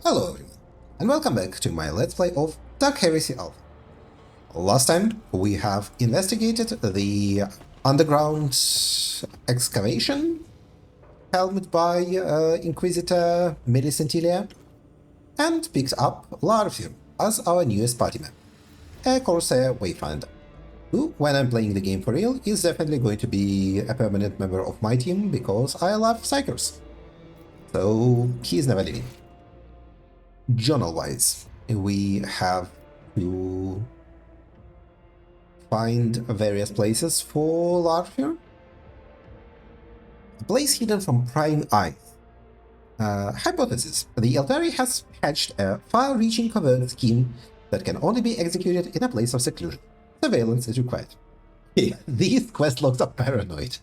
Hello everyone, and welcome back to my Let's Play of Dark Heresy Alpha. Last time we have investigated the underground excavation helmed by Inquisitor Millicentilia and picked up Larfir as our newest party member, a Corsair Wayfinder, who, when I'm playing the game for real, is definitely going to be a permanent member of my team because I love Psychers. So he's never leaving. Journal-wise, we have to find various places for Larfir. A place hidden from prying eyes. Hypothesis. The Eldari has hatched a far-reaching covert scheme that can only be executed in a place of seclusion. Surveillance is required. These quest logs are paranoid.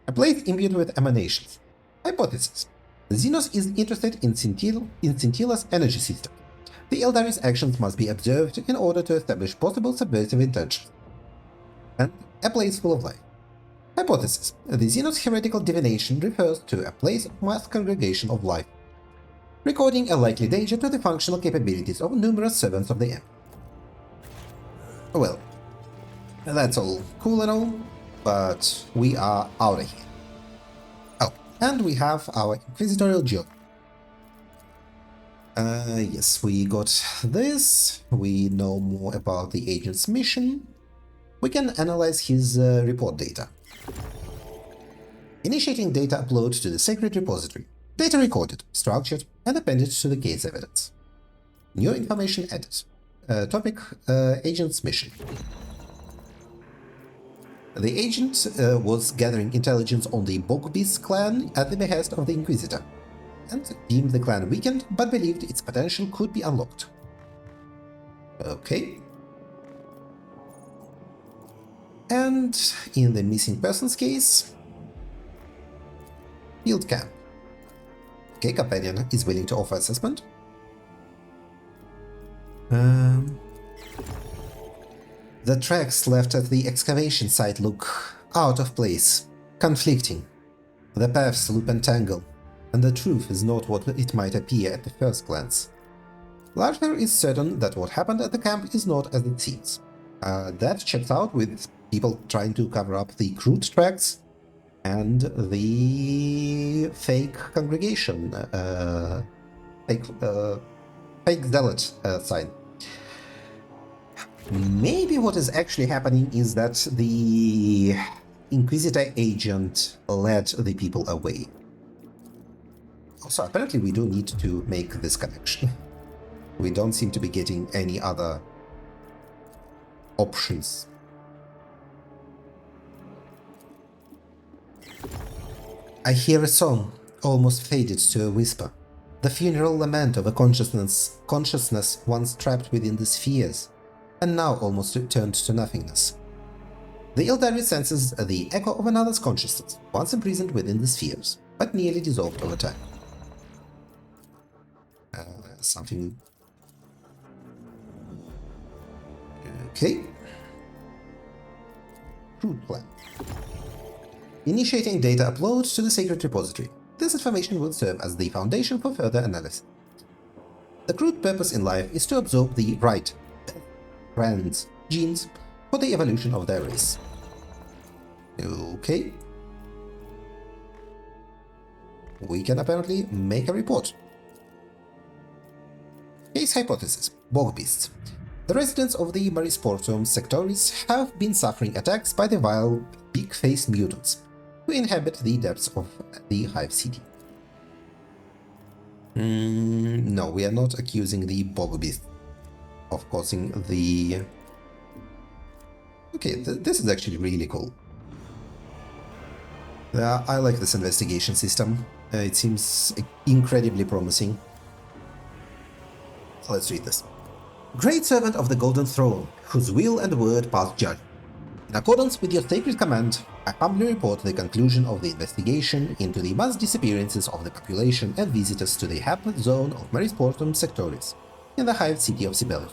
A place imbued with emanations. Hypothesis. Xenos is interested in Scintilla's energy system. The Eldari's actions must be observed in order to establish possible subversive intentions. And a place full of life. Hypothesis. The Xenos heretical divination refers to a place of mass congregation of life, recording a likely danger to the functional capabilities of numerous servants of the Emperor. Well, that's all cool and all, but we are out of here. And we have our Inquisitorial job. Yes, we got this. We know more about the agent's mission. We can analyze his report data. Initiating data upload to the sacred repository. Data recorded, structured, and appended to the case evidence. New information added. Topic, agent's mission. The agent was gathering intelligence on the Bogbeast clan at the behest of the Inquisitor, and deemed the clan weakened, but believed its potential could be unlocked. Okay. And in the missing persons case, field camp. Okay, companion is willing to offer assessment. The tracks left at the excavation site look out of place, conflicting. The paths loop and tangle, and the truth is not what it might appear at the first glance. Larfir is certain that what happened at the camp is not as it seems. That checks out with people trying to cover up the crude tracks and the fake congregation, fake zealot sign. Maybe what is actually happening is that the Inquisitor agent led the people away. Also, apparently we do need to make this connection. We don't seem to be getting any other options. I hear a song, almost faded to a whisper. The funeral lament of a consciousness once trapped within the spheres, and now almost turned to nothingness. The Eldari senses the echo of another's consciousness, once imprisoned within the spheres, but nearly dissolved over time. Something... Okay. Crude plan. Initiating data upload to the sacred repository. This information will serve as the foundation for further analysis. The crude purpose in life is to absorb the right brands, genes, for the evolution of their race. Okay. We can apparently make a report. Case hypothesis. Bogbeasts. The residents of the Marisportum sectoris have been suffering attacks by the vile, big-faced mutants who inhabit the depths of the Hive City. No, we are not accusing the Bogbeasts of causing the... Okay, this is actually really cool. I like this investigation system. It seems incredibly promising. So let's read this. Great servant of the Golden Throne, whose will and word pass judgment. In accordance with your sacred command, I humbly report the conclusion of the investigation into the mass disappearances of the population and visitors to the hapless zone of Marisportum sectoris in the Hive City of Sibelius.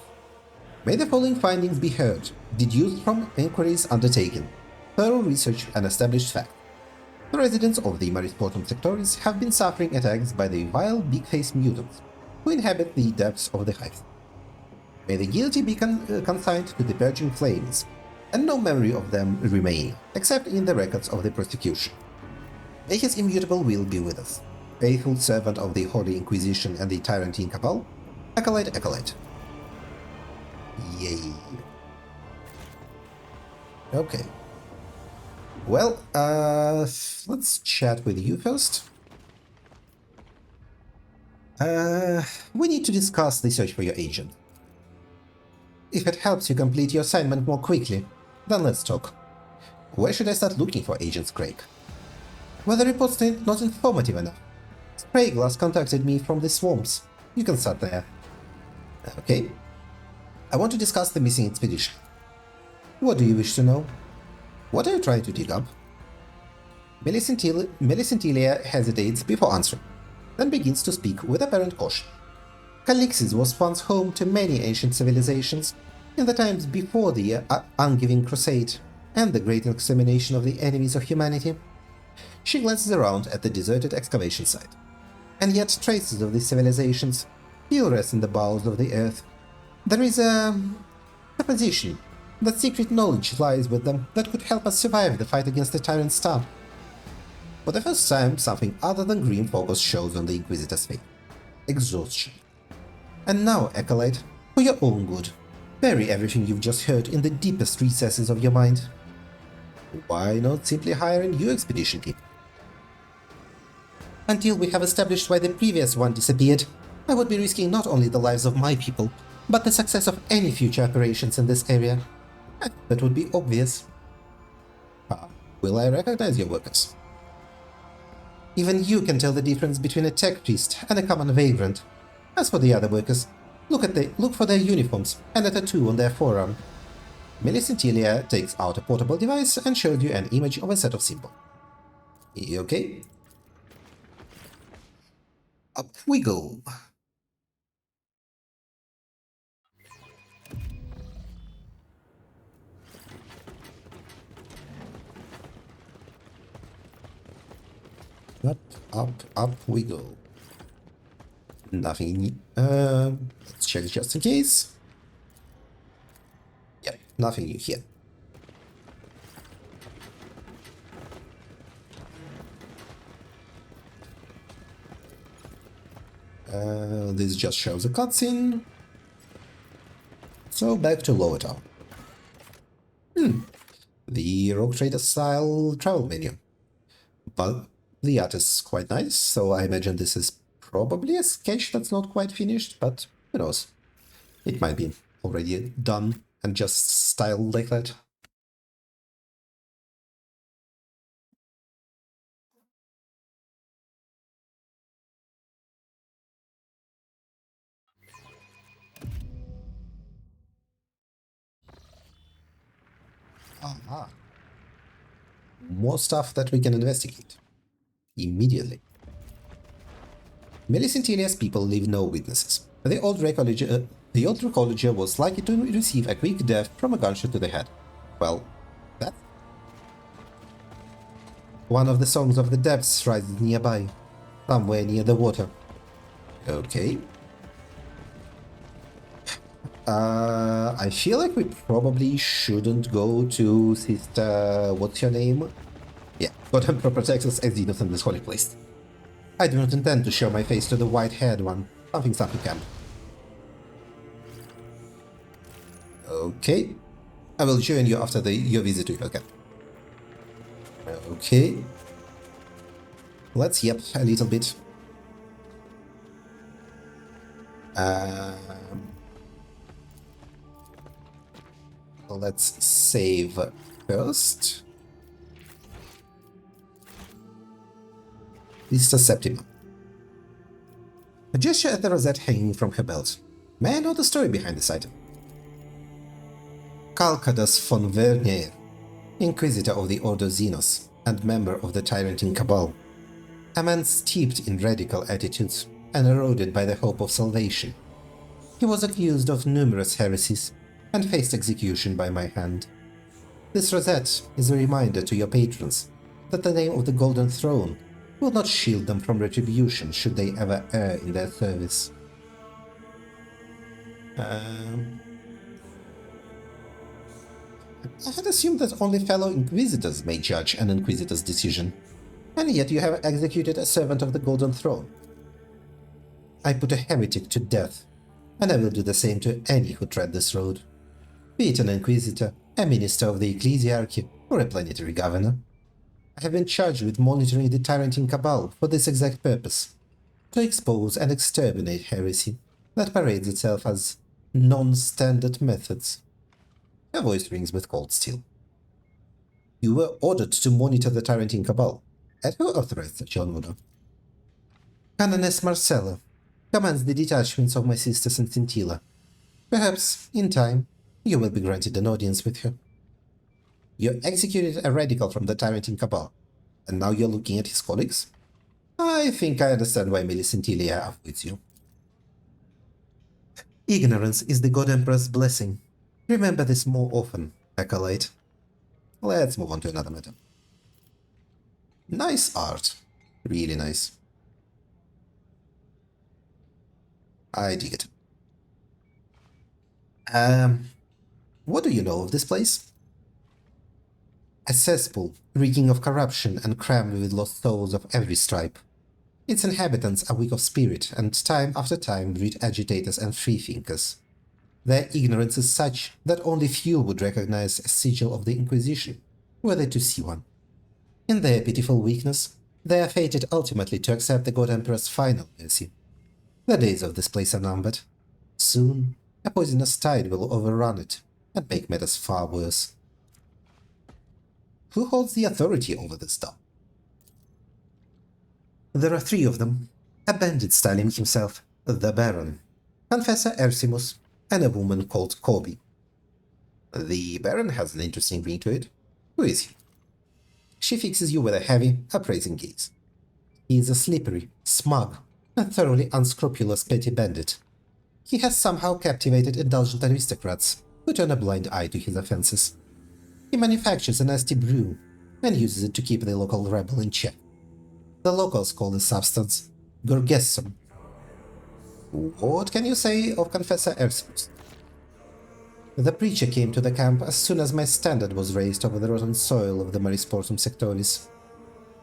May the following findings be heard, deduced from inquiries undertaken, thorough research and established fact. The residents of the Marisportum sectoris have been suffering attacks by the vile big-faced mutants who inhabit the depths of the hive. May the guilty be consigned to the purging flames, and no memory of them remain, except in the records of the prosecution. May his immutable will be with us. Faithful servant of the Holy Inquisition and the Tyrantine Cabal, Acolyte, Acolyte. Yay. Okay. Well, let's chat with you first. We need to discuss the search for your agent. If it helps you complete your assignment more quickly, then let's talk. Where should I start looking for Agent Craig? Were the reports not informative enough? Sprayglass contacted me from the swamps. You can start there. Okay. I want to discuss the missing expedition. What do you wish to know? What are you trying to dig up? Melisentilia hesitates before answering, then begins to speak with apparent caution. Calixis was once home to many ancient civilizations in the times before the Ungiving Crusade and the great extermination of the enemies of humanity. She glances around at the deserted excavation site, and yet traces of these civilizations still rest in the bowels of the earth. There is a supposition that secret knowledge lies with them that could help us survive the fight against the Tyrant Star. For the first time, something other than grim focus shows on the Inquisitor's face. Exhaustion. And now, Acolyte, for your own good, bury everything you've just heard in the deepest recesses of your mind. Why not simply hire a new expedition team? Until we have established why the previous one disappeared, I would be risking not only the lives of my people, but the success of any future operations in this area. That would be obvious. Will I recognize your workers? Even you can tell the difference between a tech priest and a common vagrant. As for the other workers, look for their uniforms and a tattoo on their forearm. Melisentilia takes out a portable device and shows you an image of a set of symbols. Okay? Up we go. Up we go. Nothing. Let's check just in case. Yep, nothing new here. This just shows a cutscene. So back to Lower Town. The Rogue Trader style travel menu. But the art is quite nice, so I imagine this is probably a sketch that's not quite finished, but who knows. It might be already done and just styled like that. Aha. More stuff that we can investigate. Immediately. Melisentilia's people leave no witnesses. The old Recologer was likely to receive a quick death from a gunshot to the head. Well, that's... One of the songs of the depths rises nearby, somewhere near the water. Okay. I feel like we probably shouldn't go to Sister... what's your name? Yeah, God Emperor protects us as Xenos in this holy place. I do not intend to show my face to the white-haired one. Something camp. Okay. I will join you after your visit to Hellcat. Okay. Let's yep a little bit. Let's save first. Vista Septima. A gesture at the rosette hanging from her belt. May I know the story behind this item? Calcadas von Vernier, Inquisitor of the Order Xenos and member of the Tyrantine Cabal. A man steeped in radical attitudes and eroded by the hope of salvation. He was accused of numerous heresies and faced execution by my hand. This rosette is a reminder to your patrons that the name of the Golden Throne will not shield them from retribution should they ever err in their service. Um, I had assumed that only fellow Inquisitors may judge an Inquisitor's decision, and yet you have executed a servant of the Golden Throne. I put a heretic to death, and I will do the same to any who tread this road, be it an Inquisitor, a minister of the Ecclesiarchy, or a planetary governor. I have been charged with monitoring the Tyrantine Cabal for this exact purpose, to expose and exterminate heresy that parades itself as non-standard methods. Her voice rings with cold steel. You were ordered to monitor the Tyrantine Cabal. At who authorized such an order? Canoness Marcella commands the detachments of my sisters in Scintilla. Perhaps, in time, you will be granted an audience with her. You executed a radical from the Tyrantine Cabal, and now you're looking at his colleagues? I think I understand why Melisentilia avoids you. Ignorance is the God Emperor's blessing. Remember this more often, Acolyte. Let's move on to another matter. Nice art. Really nice. I dig it. What do you know of this place? A cesspool, reeking of corruption and crammed with lost souls of every stripe. Its inhabitants are weak of spirit and time after time breed agitators and freethinkers. Their ignorance is such that only few would recognize a sigil of the Inquisition, were they to see one. In their pitiful weakness, they are fated ultimately to accept the God Emperor's final mercy. The days of this place are numbered. Soon, a poisonous tide will overrun it and make matters far worse. Who holds the authority over this dome? There are 3 of them, a bandit styling himself, the Baron, Confessor Ersimus, and a woman called Kobe. The Baron has an interesting ring to it. Who is he? She fixes you with a heavy, appraising gaze. He is a slippery, smug, and thoroughly unscrupulous petty bandit. He has somehow captivated indulgent aristocrats who turn a blind eye to his offenses. He manufactures a nasty brew and uses it to keep the local rebel in check. The locals call this substance Gorgessum. What can you say of Confessor Ersimus? The preacher came to the camp as soon as my standard was raised over the rotten soil of the Marisportum Sectoris.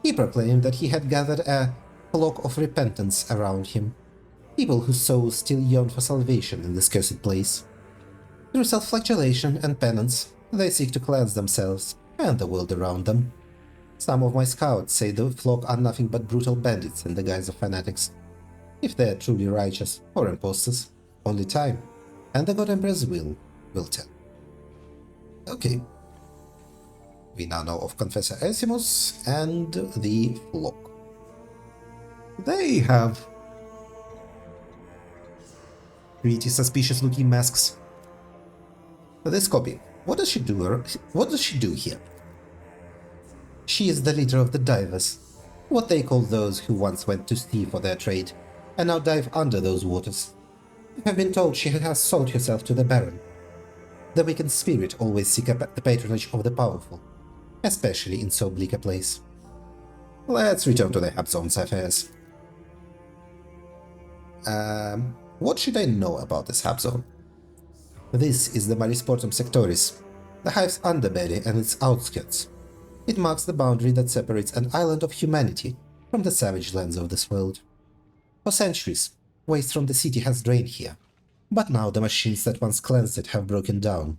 He proclaimed that he had gathered a flock of repentance around him, people whose souls still yearn for salvation in this cursed place. Through self-flagellation and penance, they seek to cleanse themselves and the world around them. Some of my scouts say the flock are nothing but brutal bandits in the guise of fanatics. If they are truly righteous or imposters, only time and the God Emperor's will tell. Okay. We now know of Confessor Ersimus and the flock. They have pretty suspicious-looking masks. This copy. What does she do here? She is the leader of the divers, what they call those who once went to sea for their trade, and now dive under those waters. I have been told she has sold herself to the Baron. The wicked spirit always seek the patronage of the powerful, especially in so bleak a place. Let's return to the Habzone's affairs. What should I know about this Habzone? This is the Marisportum Sectoris, the hive's underbelly and its outskirts. It marks the boundary that separates an island of humanity from the savage lands of this world. For centuries, waste from the city has drained here, but now the machines that once cleansed it have broken down.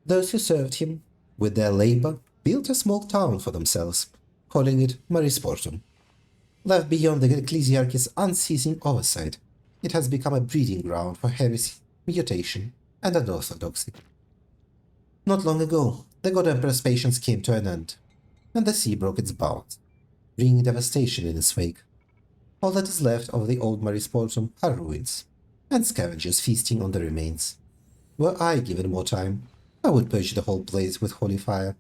Those who served him, with their labor, built a small town for themselves, calling it Marisportum. Left beyond the Ecclesiarchy's unceasing oversight, it has become a breeding ground for heresy, mutation, and unorthodoxy. Not long ago, the God Emperor's patience came to an end, and the sea broke its bounds, bringing devastation in its wake. All that is left of the old Marisportum are ruins, and scavengers feasting on the remains. Were I given more time, I would purge the whole place with holy fire.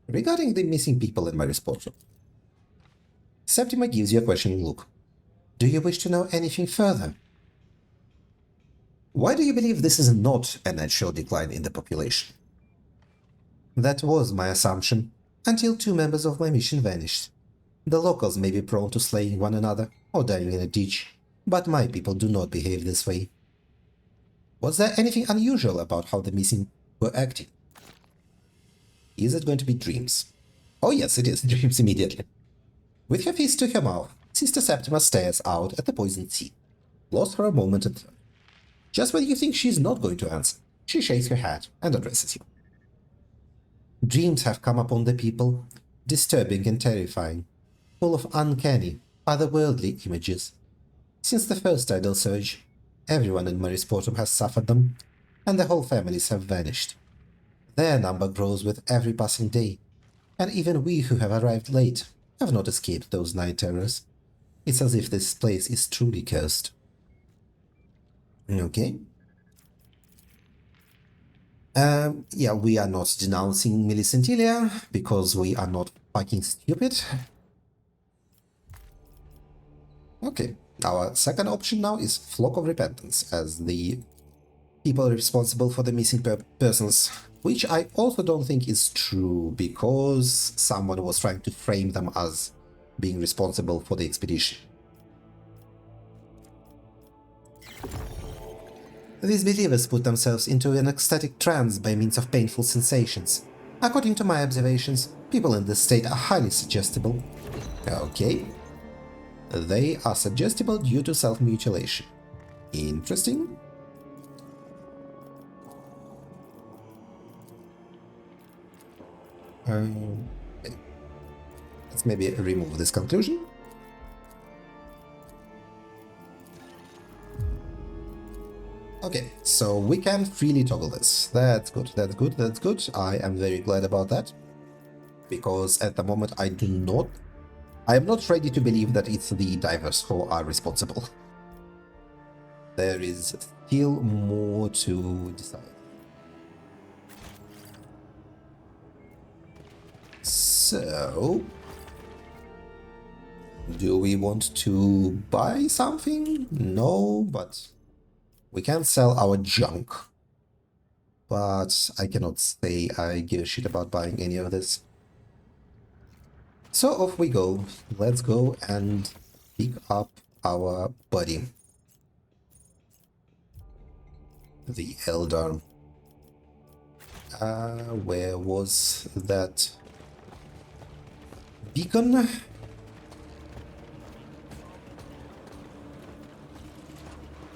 Regarding the missing people in Marisportum, Septima gives you a questioning look. Do you wish to know anything further? Why do you believe this is not a natural decline in the population? That was my assumption, until 2 members of my mission vanished. The locals may be prone to slaying one another or dying in a ditch, but my people do not behave this way. Was there anything unusual about how the missing were acting? Is it going to be dreams? Oh yes, it is. Dreams immediately. With her fist to her mouth, Sister Septima stares out at the poisoned sea. Lost for a moment and thought. Just when you think she's not going to answer, she shakes her head and addresses you. Dreams have come upon the people, disturbing and terrifying, full of uncanny, otherworldly images. Since the first tidal surge, everyone in Marisportum has suffered them, and their whole families have vanished. Their number grows with every passing day, and even we who have arrived late have not escaped those night terrors. It's as if this place is truly cursed. Okay. Yeah, we are not denouncing Millicentilia because we are not fucking stupid. Okay, our second option now is Flock of Repentance as the people responsible for the missing persons, which I also don't think is true because someone was trying to frame them as being responsible for the expedition. These believers put themselves into an ecstatic trance by means of painful sensations. According to my observations, people in this state are highly suggestible. Okay. They are suggestible due to self-mutilation. Interesting. Let's maybe remove this conclusion. Okay, so we can freely toggle this. That's good, that's good, that's good. I am very glad about that. Because at the moment I am not ready to believe that it's the divers who are responsible. There is still more to decide. So, do we want to buy something? No, but we can sell our junk. But I cannot say I give a shit about buying any of this. So off we go. Let's go and pick up our buddy. The Eldar. Where was that beacon?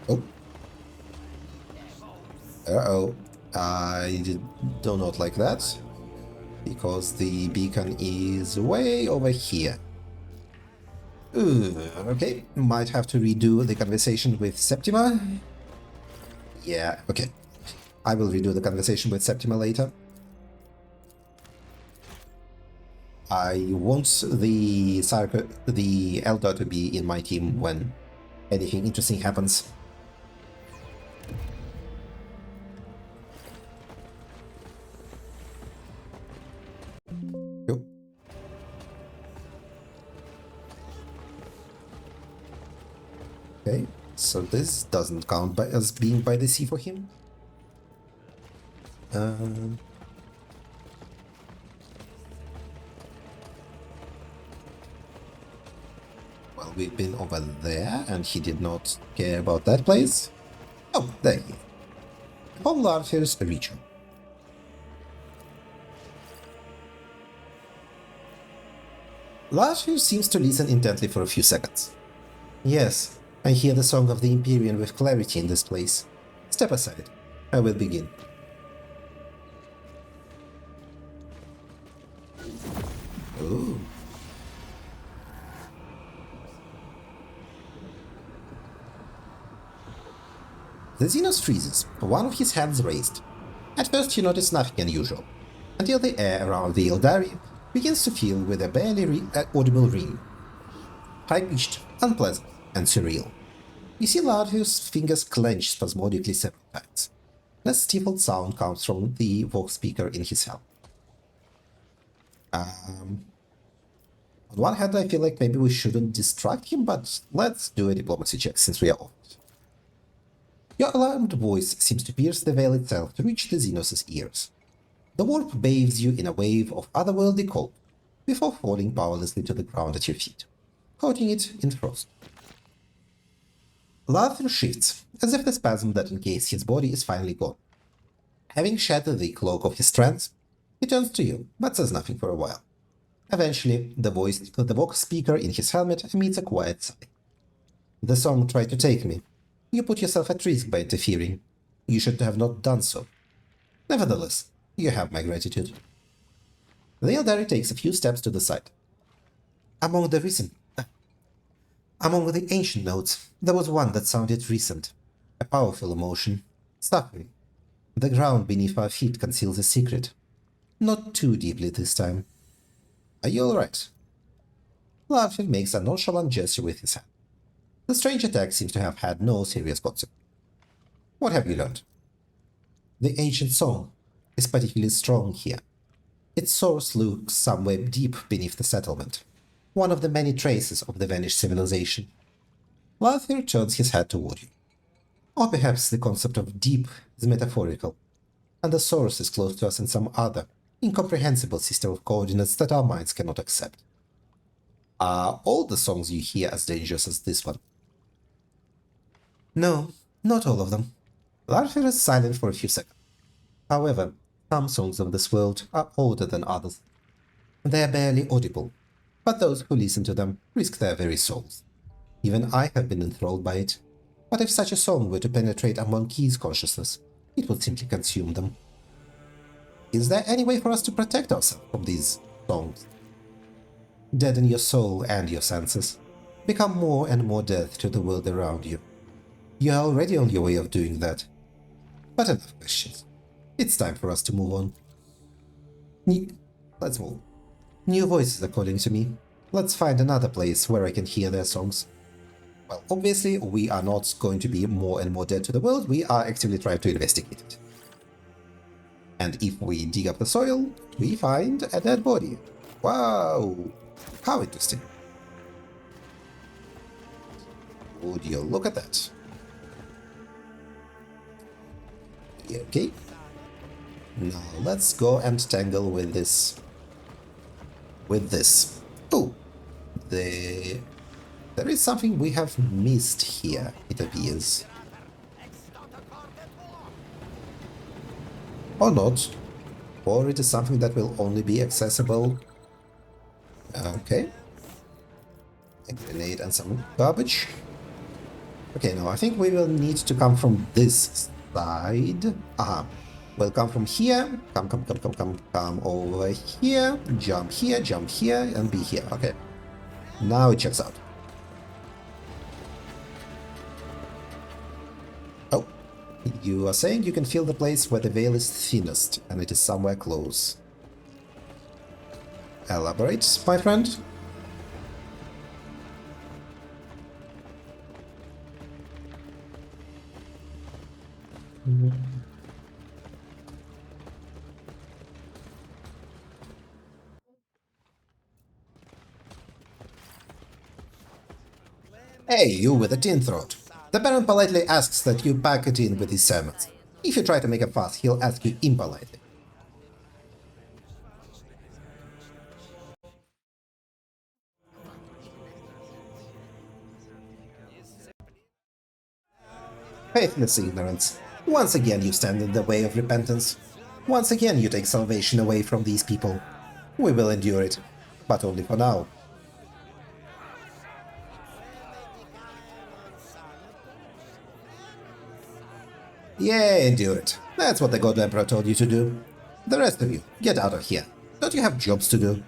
Oh. Uh-oh. I do not like that. Because the beacon is way over here. Okay, might have to redo the conversation with Septima. Yeah, okay. I will redo the conversation with Septima later. I want the Eldar to be in my team when anything interesting happens. Cool. Okay, so this doesn't count as being by the sea for him. Well, we've been over there, and he did not care about that place. Oh, there he is. Upon Larfir's region. Larfir seems to listen intently for a few seconds. Yes, I hear the song of the Empyrean with clarity in this place. Step aside. I will begin. Ooh. The Xenos freezes, one of his hands raised. At first you notice nothing unusual, until the air around the Eldari begins to fill with a barely audible ring. High-pitched, unpleasant, and surreal. You see Larvius' fingers clench spasmodically several times. A stifled sound comes from the vox speaker in his helm. On one hand, I feel like maybe we shouldn't distract him, but let's do a diplomacy check since we are off. Your alarmed voice seems to pierce the veil itself to reach the Xenos' ears. The warp bathes you in a wave of otherworldly cold, before falling powerlessly to the ground at your feet, coating it in frost. Larthur shifts, as if the spasm that encased his body is finally gone. Having shed the cloak of his trance, he turns to you, but says nothing for a while. Eventually, the vox speaker in his helmet emits a quiet sigh. The song tried to take me. You put yourself at risk by interfering. You should have not done so. Nevertheless, you have my gratitude. The Eldari takes a few steps to the side. Among the ancient notes, there was one that sounded recent. A powerful emotion. Suffering. The ground beneath our feet conceals a secret. Not too deeply this time. Are you alright? Larfin makes a nonchalant gesture with his hand. The strange attack seems to have had no serious consequence. What have you learned? The ancient song is particularly strong here. Its source lurks somewhere deep beneath the settlement, one of the many traces of the vanished civilization. Larthir turns his head toward you. Or perhaps the concept of deep is metaphorical, and the source is close to us in some other, incomprehensible system of coordinates that our minds cannot accept. Are all the songs you hear as dangerous as this one? No, not all of them. Larthir is silent for a few seconds. However, some songs of this world are older than others. They are barely audible, but those who listen to them risk their very souls. Even I have been enthralled by it, but if such a song were to penetrate among Key's consciousness, it would simply consume them. Is there any way for us to protect ourselves from these songs? Deaden your soul and your senses. Become more and more death to the world around you. You are already on your way of doing that. But enough questions. It's time for us to move on. Let's move. New voices are calling to me. Let's find another place where I can hear their songs. Well, obviously, we are not going to be more and more dead to the world. We are actively trying to investigate it. And if we dig up the soil, we find a dead body. Wow! How interesting. Would you look at that? Okay. Now let's go and tangle with this. Oh! There is something we have missed here, it appears. Or not. Or it is something that will only be accessible. Okay. A grenade and some garbage. Okay, now I think we will need to come from this side. Aha. We'll come from here. Come over here. Jump here, and be here. Okay. Now it checks out. Oh. You are saying you can feel the place where the veil is thinnest, and it is somewhere close. Elaborate, my friend. Hey, you with a tin throat. The Baron politely asks that you pack it in with his sermons. If you try to make a fuss, he'll ask you impolitely. Faithless ignorance. Once again you stand in the way of repentance. Once again you take salvation away from these people. We will endure it, but only for now. Yeah, endure it. That's what the God Emperor told you to do. The rest of you, get out of here. Don't you have jobs to do?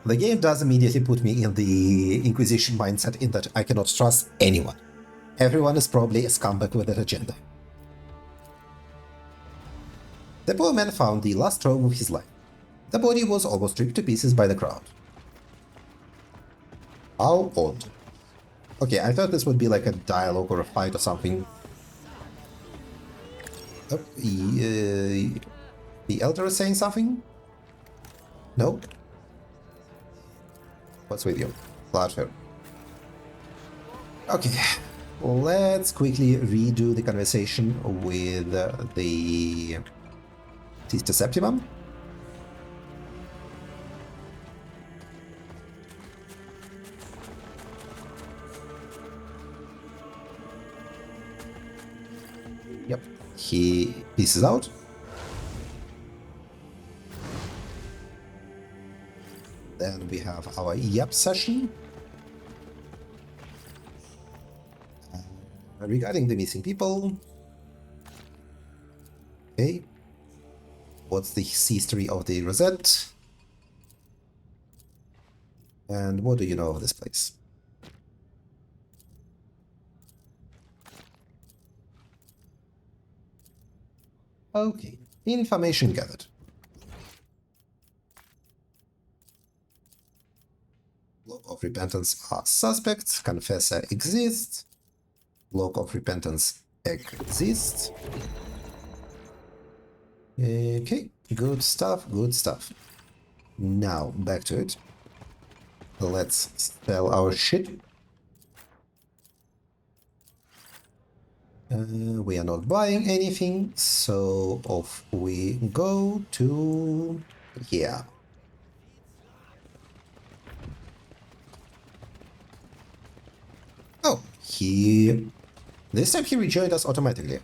The game does immediately put me in the Inquisition mindset in that I cannot trust anyone. Everyone is probably a scumbag with an agenda. The poor man found the last trove of his life. The body was almost ripped to pieces by the crowd. How odd. Okay, I thought this would be like a dialogue or a fight or something. Oh, the Elder is saying something? No? What's with you? Larger. Okay, let's quickly redo the conversation with the Sister Septimum. Yep. He pieces out. Then we have our Yep session. Regarding the missing people. Okay. What's the history of the Rosette? And what do you know of this place? Okay. Information gathered. Block of repentance are suspects. Confessor exists. Block of repentance exists. Okay, good stuff, good stuff. Now, back to it. Let's sell our shit. We are not buying anything, so off we go to here. Oh, this time he rejoined us automatically.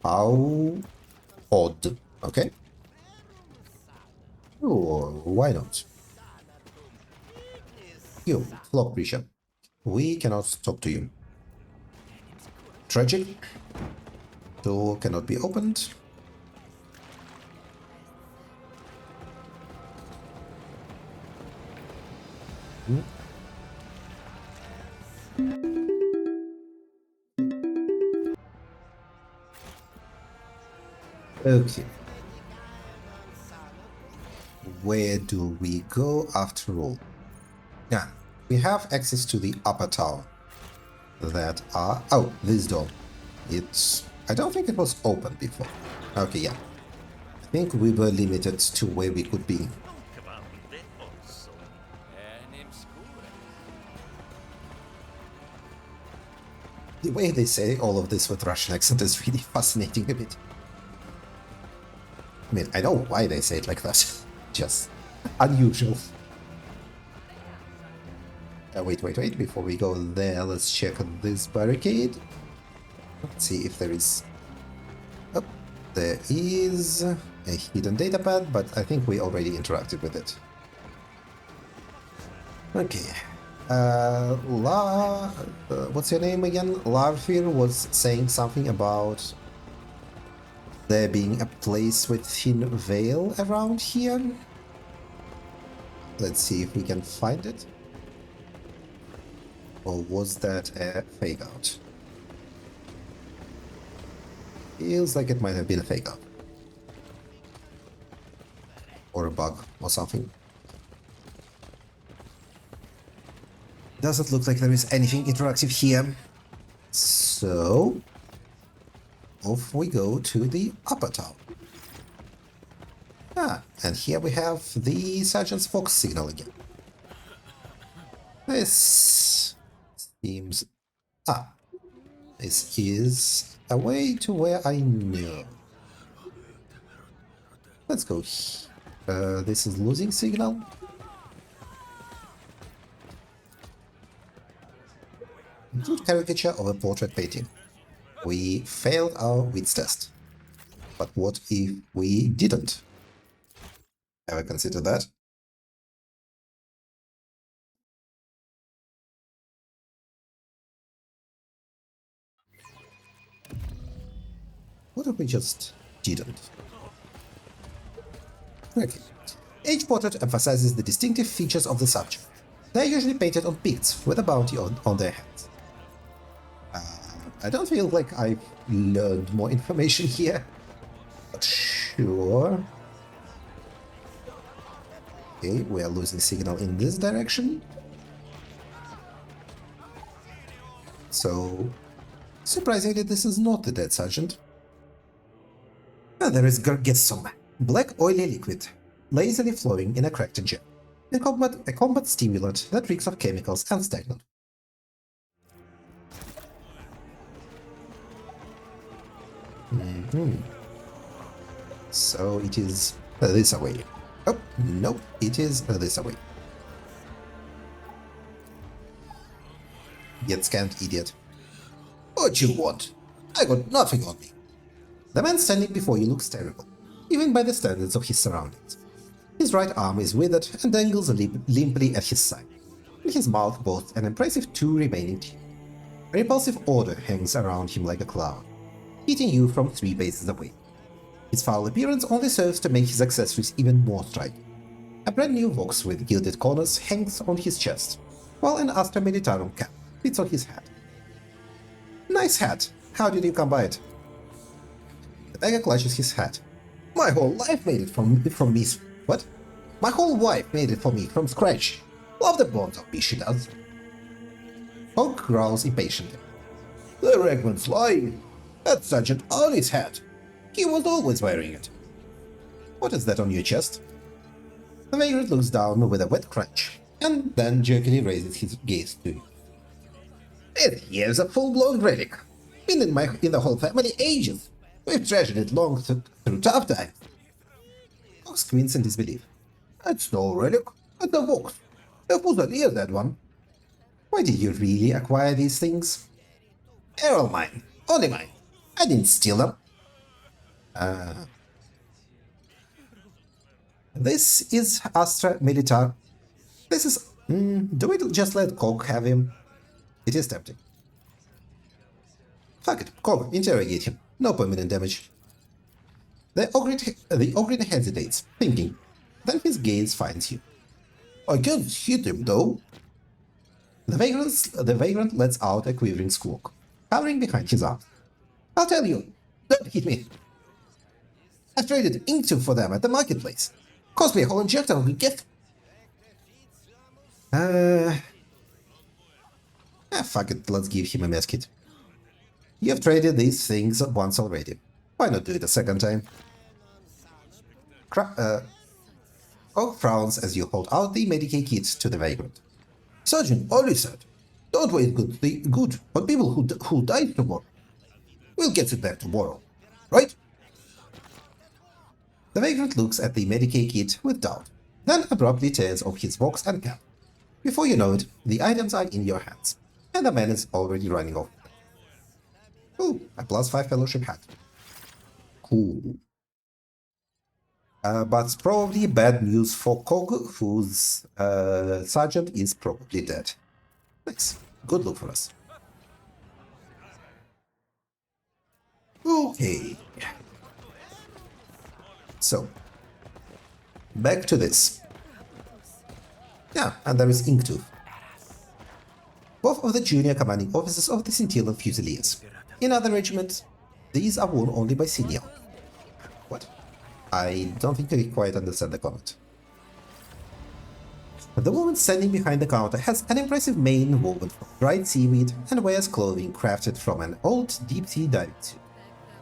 How odd. Okay. Oh, why not? You, Flock Bishop. We cannot talk to you. Tragic. Door cannot be opened. Okay. Where do we go after all? Yeah, we have access to the upper tower. That are... Oh, this door. It's... I don't think it was open before. Okay, yeah. I think we were limited to where we could be. The way they say all of this with Russian accent is really fascinating a bit. I mean, I know why they say it like that. Just unusual. Wait, before we go there, let's check this barricade. Let's see if there is... Oh, there is a hidden datapad, but I think we already interacted with it. Okay. What's your name again? Larfir was saying something about there being a place with thin veil around here. Let's see if we can find it. Or was that a fake out? Feels like it might have been a fake out. Or a bug or something. Doesn't look like there is anything interactive here. So, off we go to the upper tower. Ah, and here we have the Sergeant's Fox signal again. This seems... Ah, this is a way to where I know. Let's go. This is losing signal. Good caricature of a portrait painting. We failed our wits test. But what if we didn't? Ever consider that? What if we just didn't? Okay. Each portrait emphasizes the distinctive features of the subject. They are usually painted on pigs with a bounty on their heads. I don't feel like I've learned more information here, but sure. Okay, we are losing signal in this direction. So, surprisingly, this is not the dead sergeant. There is Gargessum, black oily liquid, lazily flowing in a cracked gem. A combat stimulant that reeks of chemicals and stagnant. So it is this away. Oh, nope, it is this away. Get scanned, idiot. What you want? I got nothing on me. The man standing before you looks terrible, even by the standards of his surroundings. His right arm is withered and dangles limply at his side. In his mouth boasts an impressive 2 remaining teeth. A repulsive odor hangs around him like a cloud, hitting you from 3 paces away. His foul appearance only serves to make his accessories even more striking. A brand new Vox with gilded corners hangs on his chest, while an Astra Militarum cap fits on his head. Nice hat! How did you come by it? The beggar clutches his hat. My whole life made it from me. What? My whole wife made it for me from scratch. Love the bones of me, she does. Hog growls impatiently. The Regman's lying. That's Sergeant Arnie's hat. He was always wearing it. What is that on your chest? The vagrant looks down with a wet crunch, and then jerkily raises his gaze to you. Here's a full-blown relic. Been in the whole family ages. We've treasured it long through tough times. Fox squints in disbelief. That's no relic. That's a Vox. A Fusilier, that one. Why did you really acquire these things? They're all mine. Only mine. I didn't steal them. This is Astra Militar. This is... do we just let Cog have him? It is tempting. Fuck it, Cog, interrogate him. No permanent damage. The Ogrin hesitates, thinking. Then his gaze finds you. I can't hit him, though. The vagrant lets out a quivering squawk, cowering behind his arms. I'll tell you, don't hit me. I traded ink tube for them at the marketplace. Cost me a whole injector of gift. Fuck it, let's give him a medkit. You have traded these things once already. Why not do it a second time? Cog frowns as you hold out the Medicaid kit to the vagrant. Sergeant Ollie said, don't waste good on people who died tomorrow. We'll get it back tomorrow, right? The vagrant looks at the Medicaid kit with doubt, then abruptly tears off his box and cap. Before you know it, the items are in your hands, and the man is already running off. Ooh, a +5 fellowship hat. Cool. But probably bad news for Cog, whose sergeant is probably dead. Nice. Good look for us. Okay. So, back to this. Yeah, and there is Inktooth. Both of the junior commanding officers of the Scintillant Fusiliers. In other regiments, these are worn only by senior. What? I don't think I quite understand the comment. The woman standing behind the counter has an impressive mane woven from dried seaweed and wears clothing crafted from an old deep-sea diving suit.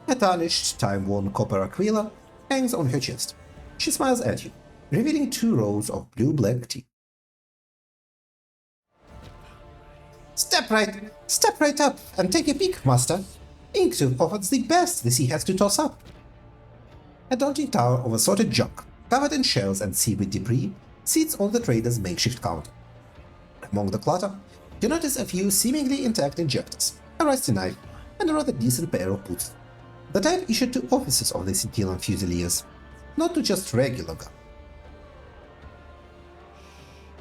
A tarnished, time-worn copper aquila hangs on her chest. She smiles at you, revealing 2 rows of blue-black teeth. Step right up and take a peek, master. Inktooth offers the best the sea has to toss up. A daunting tower of assorted junk, covered in shells and seaweed debris, sits on the trader's makeshift counter. Among the clutter, you notice a few seemingly intact injectors, a rusty knife, and a rather decent pair of boots. The type issued to officers of the Scintillant Fusiliers, not to just regular gun.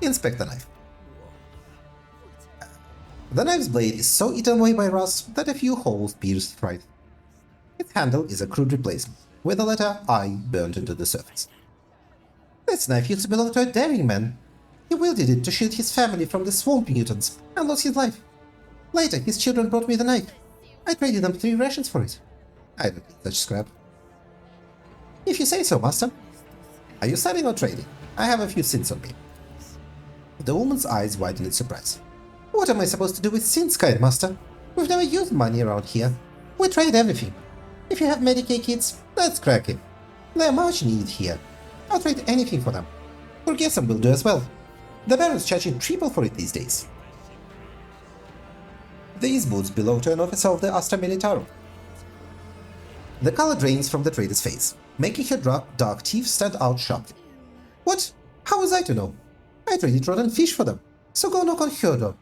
Inspect the knife. The knife's blade is so eaten away by rust that a few holes pierce right. Its handle is a crude replacement, with the letter I burnt into the surface. This knife used to belong to a daring man. He wielded it to shield his family from the swamp mutants and lost his life. Later, his children brought me the knife. I traded them 3 rations for it. I don't need such scrap. If you say so, master. Are you selling or trading? I have a few sins on me. The woman's eyes widen in surprise. What am I supposed to do with sins, kind master? We've never used money around here. We trade everything. If you have Medicaid kits, that's cracking. They're much needed here. I'll trade anything for them. Burgesson will do as well. The Baron's charging triple for it these days. These boots belong to an officer of the Astra Militarum. The color drains from the trader's face, making her dark teeth stand out sharply. What? How was I to know? I traded rotten fish for them, so go knock on her door.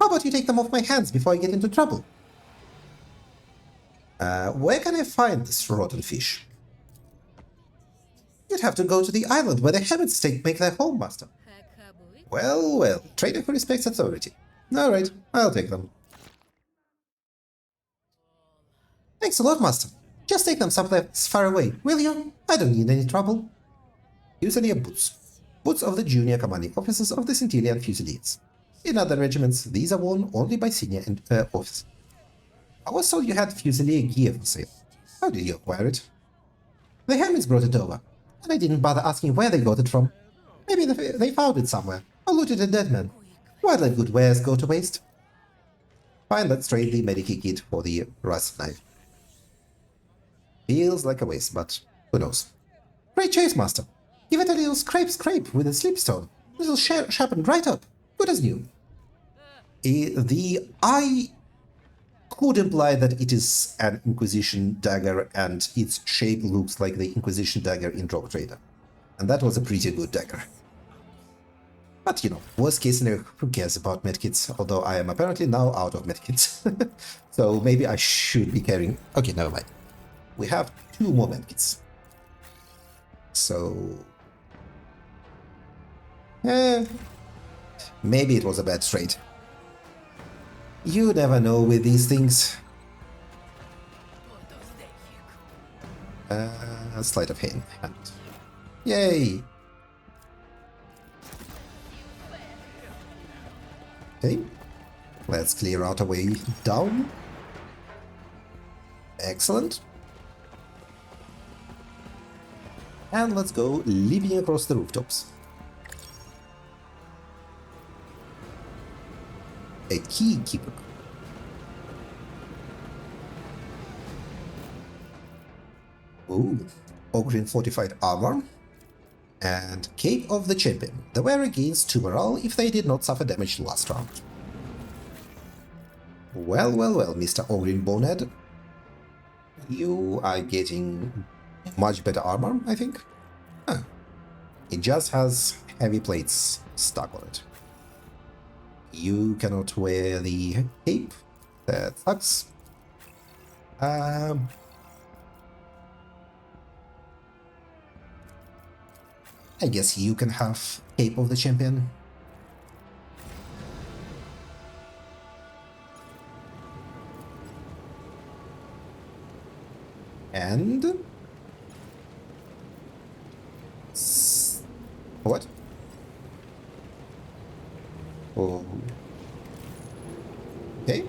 How about you take them off my hands before I get into trouble? Where can I find this rotten fish? You'd have to go to the island where the hermits make their home, master. Well, well, trader who respects authority. Alright, I'll take them. Thanks a lot, master. Just take them someplace far away, will you? I don't need any trouble. Fusilier boots. Boots of the junior commanding officers of the Centurion Fusiliers. In other regiments, these are worn only by senior officers. I was told you had Fusilier gear for sale. How did you acquire it? The hermits brought it over, and I didn't bother asking where they got it from. Maybe they found it somewhere, or looted a dead man. Why let good wares go to waste? Fine, let's trade the Medikit kit for the rust knife. Feels like a waste, but who knows. Great chase, master. Give it a little scrape with a slipstone. It'll sharpen right up. Good as new. The eye could imply that it is an Inquisition dagger and its shape looks like the Inquisition dagger in Drop Trader. And that was a pretty good dagger. But, you know, worst case scenario, who cares about medkits? Although I am apparently now out of medkits. So maybe I should be carrying... Okay, never mind. We have 2 more medkits. So... maybe it was a bad trade. You never know with these things. Sleight of hand. Yay! Okay, let's clear out a way down. Excellent. And let's go leaping across the rooftops. A key keeper. Ooh, Ogryn fortified armor. And Cape of the Champion. The wearer gains 2 morale if they did not suffer damage last round. Well, well, well, Mr. Ogryn Bonehead. You are getting much better armor, I think. Huh. It just has heavy plates stuck on it. You cannot wear the cape. That sucks. I guess you can have Cape of the Champion. And... what? Oh. Okay.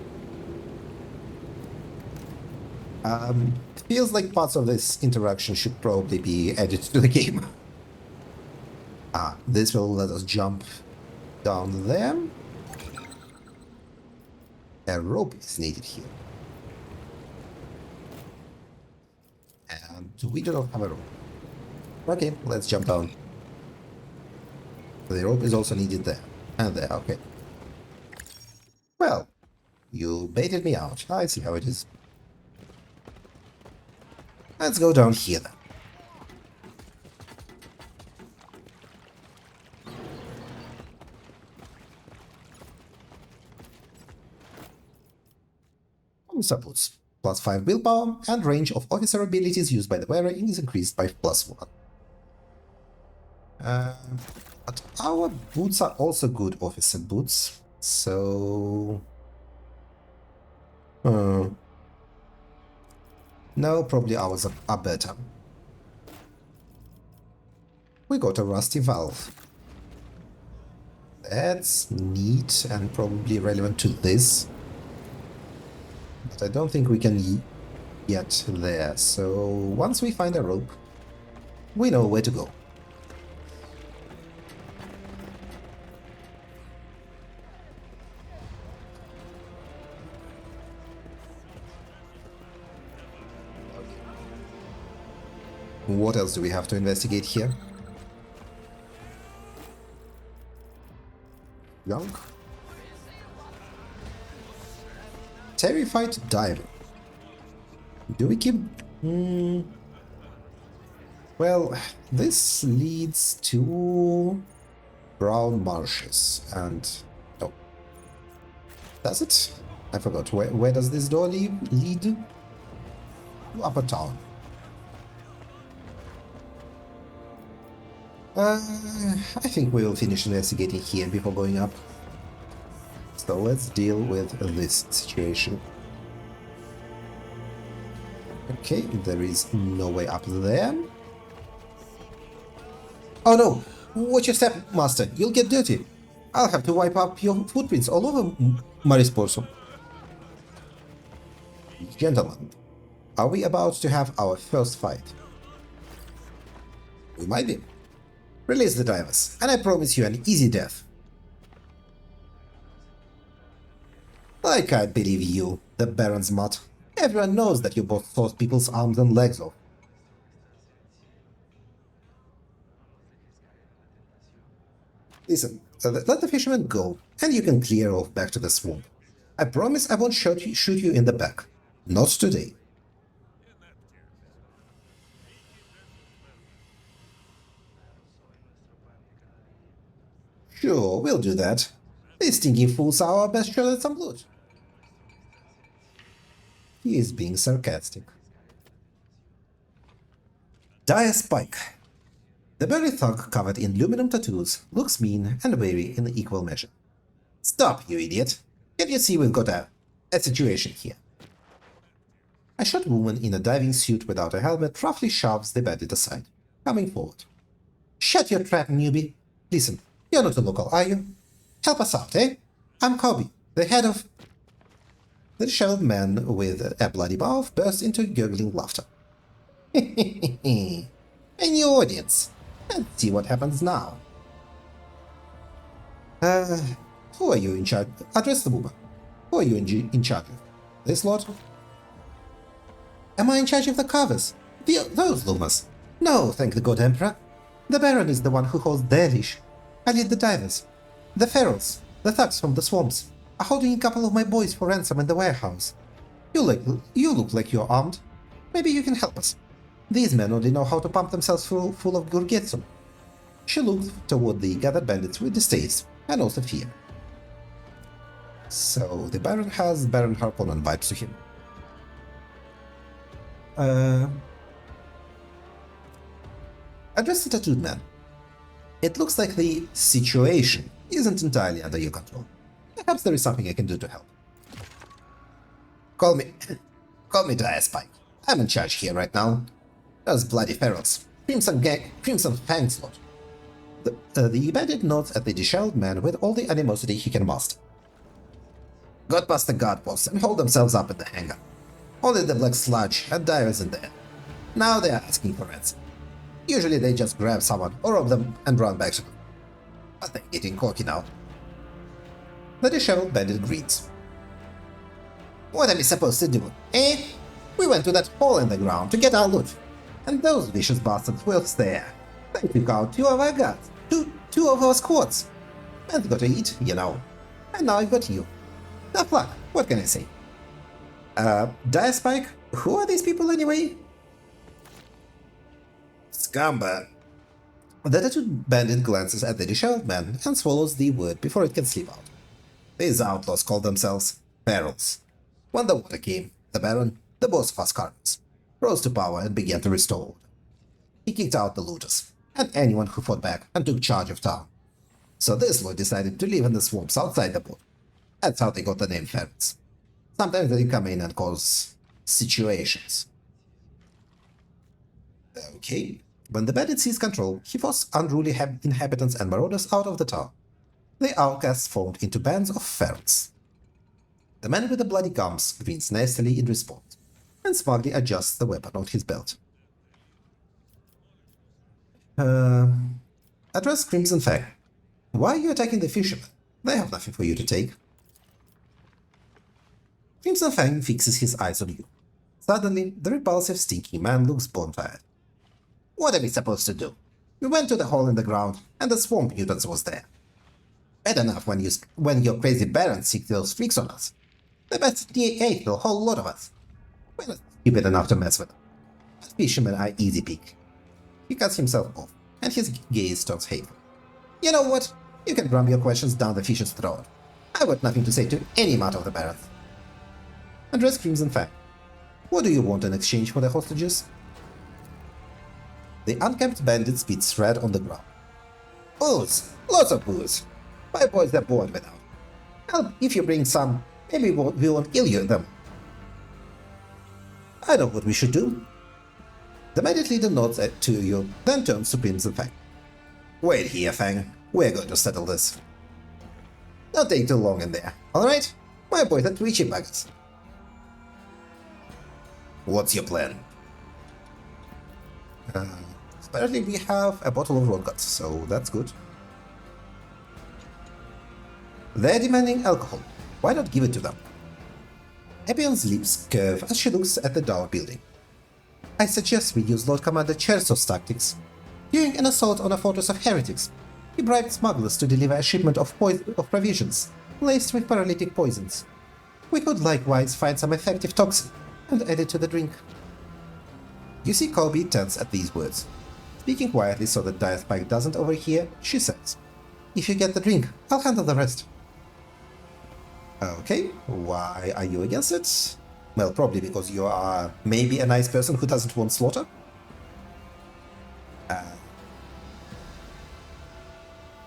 Feels like parts of this interaction should probably be added to the game. This will let us jump down there. A rope is needed here. And we do not have a rope. Okay, let's jump down. The rope is also needed there. And there, okay. Well, you baited me out. I see how it is. Let's go down here then. Supports +5 willpower and range of officer abilities used by the wearer is increased by +1. But our boots are also good officer boots, so... no, probably ours are better. We got a rusty valve. That's neat and probably relevant to this. But I don't think we can get there, so once we find a rope, we know where to go. What else do we have to investigate here? Young? Terrified diver. Do we keep... Well, this leads to brown marshes and... oh. Does it? I forgot. Where does this door lead? to Upper Town. I think we will finish investigating here before going up. So let's deal with this situation. Okay, there is no way up there. Oh no! Watch your step, Master. You'll get dirty. I'll have to wipe up your footprints all over Marisporso. Gentlemen, are we about to have our first fight? We might be. Release the divers, and I promise you an easy death. I can't believe you, the Baron's mutt. Everyone knows that you both sawed people's arms and legs off. Listen, let the fisherman go, and you can clear off back to the swamp. I promise I won't shoot you in the back. Not today. Sure, we'll do that. These stinking fools are our best shot at some blood. He is being sarcastic. Dire Spike. The burly thug covered in aluminum tattoos looks mean and wary in equal measure. Stop, you idiot! Can't you see we've got a situation here? A short woman in a diving suit without a helmet roughly shoves the bandit aside, coming forward. Shut your trap, newbie! Listen, you're not a local, are you? Help us out, eh? I'm Kobe, the head of... The disheveled man with a bloody mouth burst into gurgling laughter. A new audience. Let's see what happens now. Who are you in charge? Address the woman. Who are you in charge of? This lot? Am I in charge of the carvers? Those loomers? No, thank the good Emperor. The Baron is the one who holds their leash. I lead the divers. The ferals, the thugs from the swamps, are holding a couple of my boys for ransom in the warehouse. You look like you're armed. Maybe you can help us. These men only know how to pump themselves full of gurgetsu. She looked toward the gathered bandits with distaste and also fear. So the Baron has Baron Harkonnen vibes to him. Address the tattooed man. It looks like the situation isn't entirely under your control. Perhaps there is something I can do to help. Call me Dire Spike. I'm in charge here right now. Those bloody ferals. Crimson Fang's lot. The bandit nods at the disheveled man with all the animosity he can muster. Got past the guard posts and hold themselves up in the hangar. Only the black sludge and divers in there. Now they are asking for ransom. Usually they just grab someone or rob them and run back to them. But they're getting cocky now. The disheveled bandit grins. What am I supposed to do, eh? We went to that hole in the ground to get our loot. And those vicious bastards will stare. They took out two of our guards, two of our squads. Man's got to eat, you know. And now I've got you. Tough luck, what can I say? Dire Spike, who are these people anyway? Scamba. The tattooed bandit glances at the disheveled man and swallows the word before it can slip out. These outlaws call themselves ferals. When the water came, the Baron, the boss of us carvers, rose to power and began to restore order. He kicked out the looters, and anyone who fought back and took charge of town. So this lot decided to live in the swamps outside the port. That's how they got the name ferals. Sometimes they come in and cause situations. Okay. When the bandit seized control, he forced unruly inhabitants and marauders out of the town. The outcasts formed into bands of ferals. The man with the bloody gums grins nastily in response, and smugly adjusts the weapon on his belt. Address Crimson Fang. Why are you attacking the fishermen? They have nothing for you to take. Crimson Fang fixes his eyes on you. Suddenly, the repulsive, stinky man looks bone-tired. What are we supposed to do? We went to the hole in the ground, and the swamp mutants was there. Bad enough when your crazy barons seek those freaks on us. The best ate the whole lot of us. We're not stupid enough to mess with them. But fishermen are easy pick. He cuts himself off, and his gaze turns hateful. You know what? You can drum your questions down the fish's throat. I've got nothing to say to any mutt of the barons. Address Crimson Fang. What do you want in exchange for the hostages? The unkempt bandit spits red on the ground. Booze! Lots of booze! My boys are bored without. Well, if you bring some, maybe we won't kill you them. I know what we should do. The bandit leader nods to you, then turns to Prince and Fang. Wait here, Fang. We're going to settle this. Don't take too long in there, alright? My boys are twitchy buggers. What's your plan? Apparently we have a bottle of vodka, so that's good. They're demanding alcohol. Why not give it to them? Epion's lips curve as she looks at the dark building. I suggest we use Lord Commander Chersov's tactics. During an assault on a fortress of heretics, he bribed smugglers to deliver a shipment of provisions laced with paralytic poisons. We could likewise find some effective toxin and add it to the drink. You see Colby tense at these words. Speaking quietly so that Dire Spike doesn't overhear, she says, "If you get the drink, I'll handle the rest." Okay, why are you against it? Well, probably because you are maybe a nice person who doesn't want slaughter.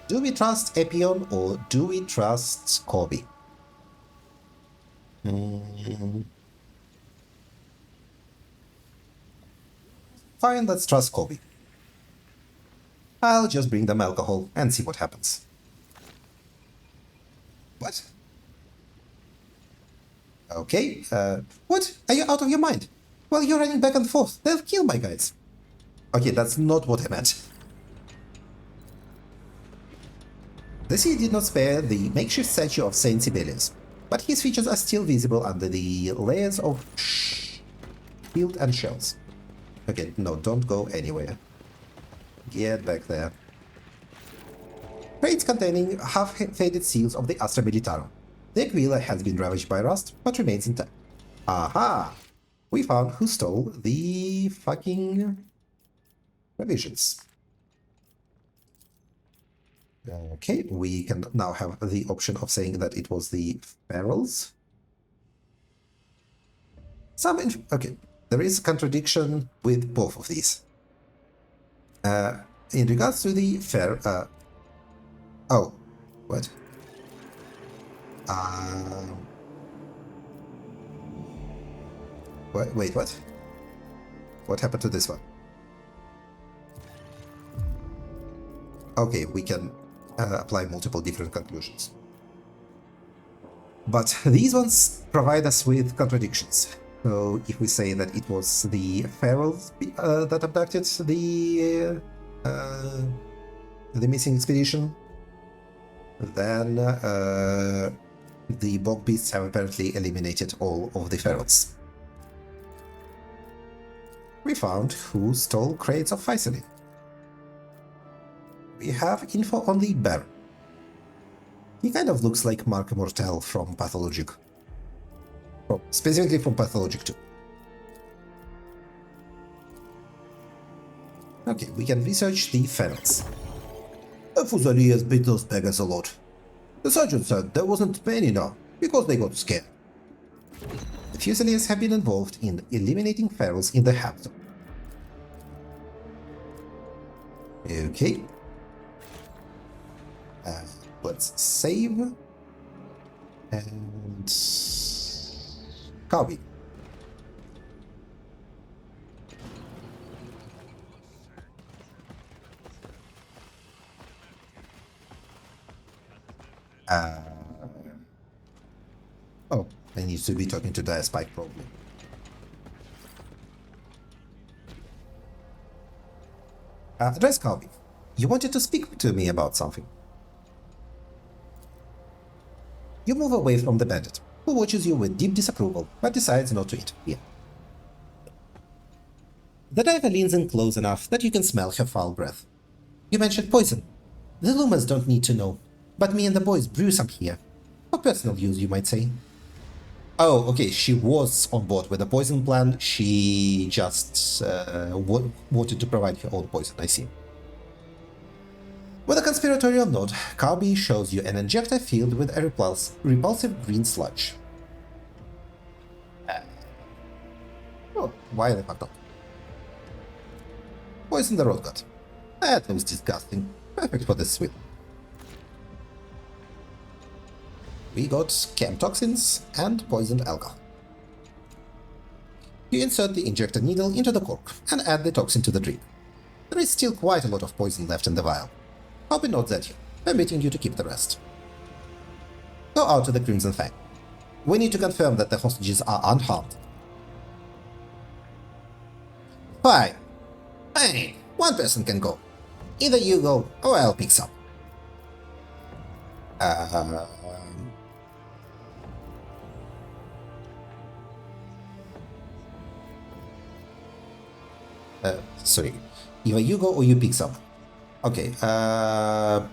Do we trust Epion or do we trust Corby? Fine, let's trust Corby. I'll just bring them alcohol and see what happens. What? Okay, what? Are you out of your mind? Well, you're running back and forth. They'll kill my guys. Okay, that's not what I meant. The sea did not spare the makeshift statue of Saint Sibelius, but his features are still visible under the layers of shield and shells. Okay, no, don't go anywhere. Get back there. Crates containing half-faded seals of the Astra Militarum. The Aquila has been ravaged by rust, but remains intact. Aha! We found who stole the fucking provisions. Okay, we can now have the option of saying that it was the Ferals. Okay, there is a contradiction with both of these. In regards to the oh, what? Wait, what? What happened to this one? Okay, we can apply multiple different conclusions. But these ones provide us with contradictions. So if we say that it was the Ferals that abducted the missing expedition, then the bog beasts have apparently eliminated all of the Ferals. We found who stole crates of Physaline. We have info on the Baron. He kind of looks like Mark Mortel from Pathologic. Specifically from Pathologic 2. Okay, we can research the Ferals. The Fusiliers beat those beggars a lot. The sergeant said there wasn't many now, because they got scared. The Fusiliers have been involved in eliminating Ferals in the Hampton. Okay. Let's save. And... copy. Oh, I need to be talking to Dire Spike probably. Address Calvi. You wanted to speak to me about something. You move away from the bandit, who watches you with deep disapproval, but decides not to interfere. The diver leans in close enough that you can smell her foul breath. You mentioned poison. The Lumens don't need to know, but me and the boys brew some here. For personal use, you might say. Oh, okay, she was on board with the poison plan, she just wanted to provide her own poison, I see. With a conspiratorial nod, Calby shows you an injector filled with a repulsive green sludge. Why the fuck not? Poison the Road God. That looks disgusting. Perfect for this sweet. We got chem toxins and poisoned alcohol. You insert the injector needle into the cork and add the toxin to the drip. There is still quite a lot of poison left in the vial. Hope notes at you, permitting you to keep the rest. Go out to the Crimson Fang. We need to confirm that the hostages are unharmed. Fine. Fine. One person can go. Either you go, or I'll pick some. Sorry. Either you go or you pick some. Okay, I'll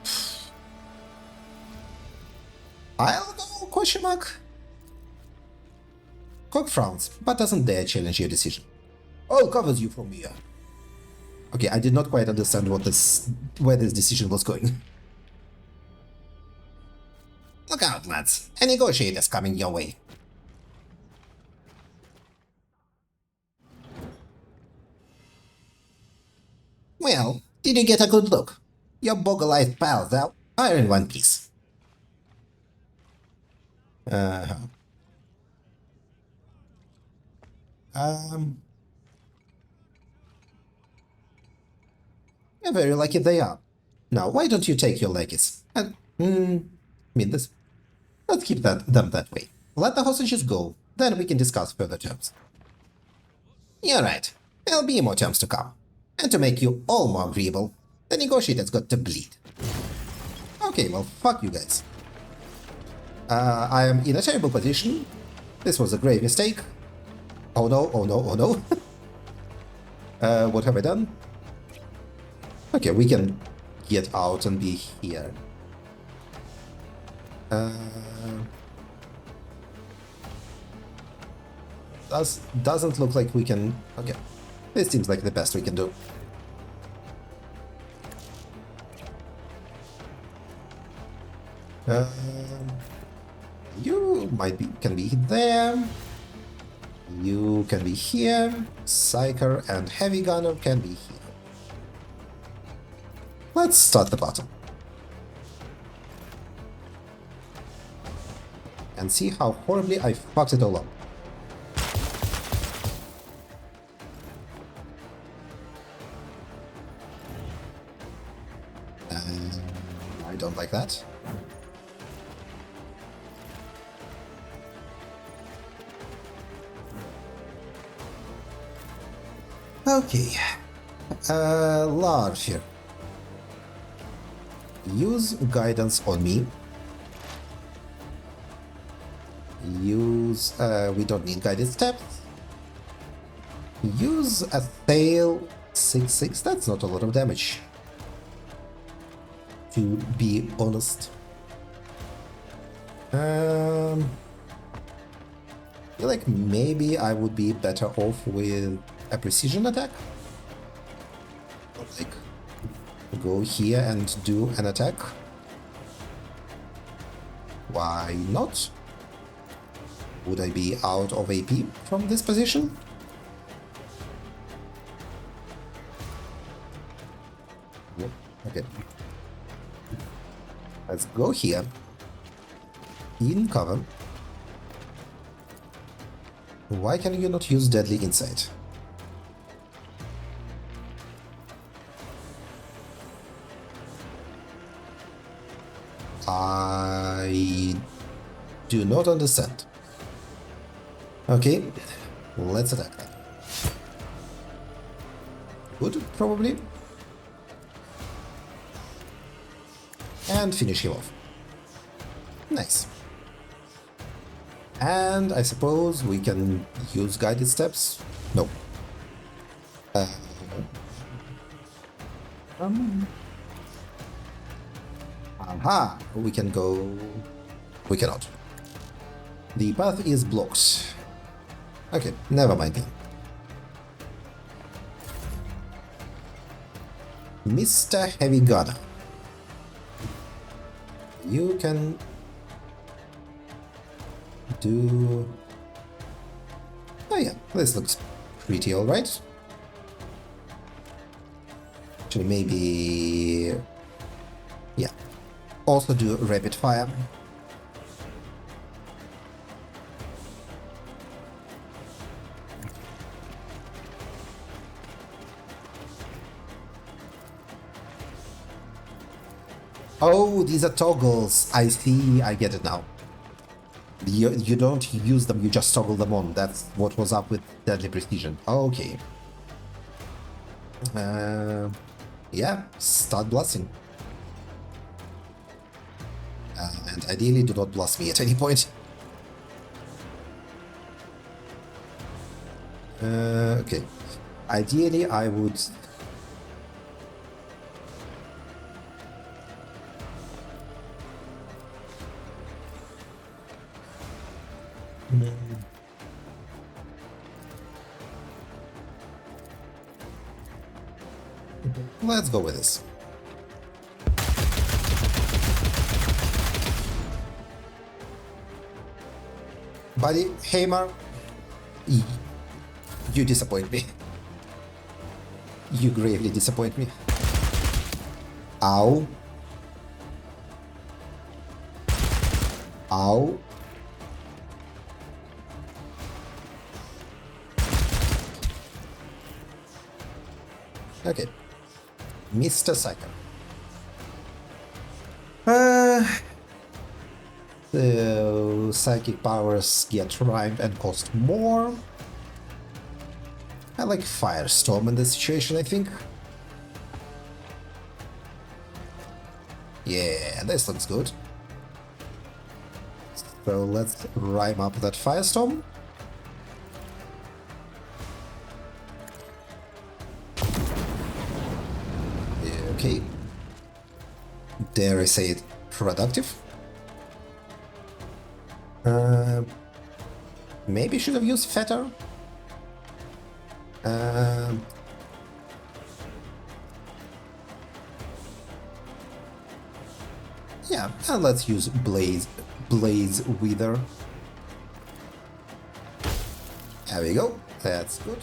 go, question mark? Cock frowns, but doesn't dare challenge your decision. All covers you from here. Okay, I did not quite understand where this decision was going. Look out, lads. A negotiator's coming your way. Well, did you get a good look? Your boggle-eyed pals are in one piece. Uh-huh. Very lucky they are. Now, why don't you take your leggies? Mean this. Let's keep them that way. Let the hostages go, then we can discuss further terms. You're right. There'll be more terms to come. And to make you all more agreeable, the negotiator's got to bleed. Okay, well, fuck you guys. I am in a terrible position. This was a grave mistake. Oh no, oh no, oh no. What have I done? Okay, we can get out and be here. Doesn't look like we can... Okay. This seems like the best we can do. You can be there. You can be here. Psyker and Heavy Gunner can be here. Let's start the bottom. And see how horribly I fucked it all up. I don't like that. Okay. Large here. Use guidance on me. Use... we don't need guided steps. Use a sail 6/6. That's not a lot of damage, to be honest. I feel like maybe I would be better off with a precision attack. Like, go here and do an attack. Why not? Would I be out of AP from this position? Yep. Okay. Let's go here. In cover. Why can you not use Deadly Insight? I do not understand. Okay, let's attack them. Good, probably. And finish him off. Nice. And I suppose we can use guided steps? No. Aha! We can go... We cannot. The path is blocked. Okay, never mind then. Mr. Heavy Gunner. You can... do... Oh yeah, this looks pretty alright. Actually, maybe... yeah. Also do rapid fire. Oh, these are toggles. I see, I get it now. You don't use them, you just toggle them on. That's what was up with Deadly Precision. Okay. Yeah, start blasting. And ideally do not blast me at any point. Okay. Ideally I would... let's go with this. Buddy, Hammer, you disappoint me. You gravely disappoint me. Ow. Ow. Okay. Mr. Psycho. So psychic powers get rhymed and cost more. I like Firestorm in this situation, I think. Yeah, this looks good. So let's rhyme up that Firestorm. Okay. Dare I say it, productive? Maybe should have used Fetter. Yeah, and let's use Blaze Wither. There we go. That's good.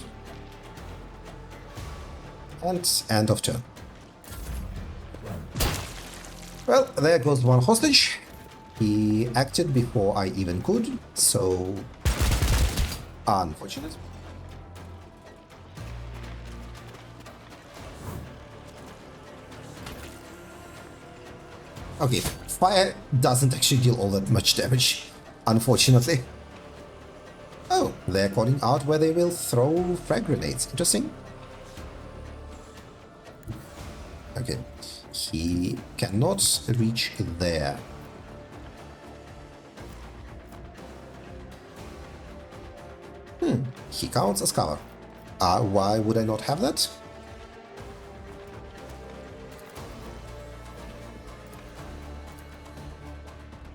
And end of turn. Well, there goes one hostage. He acted before I even could, so unfortunate. Okay, fire doesn't actually deal all that much damage, unfortunately. Oh, they're calling out where they will throw frag grenades. Interesting. Okay, he cannot reach there. He counts as cover. Why would I not have that?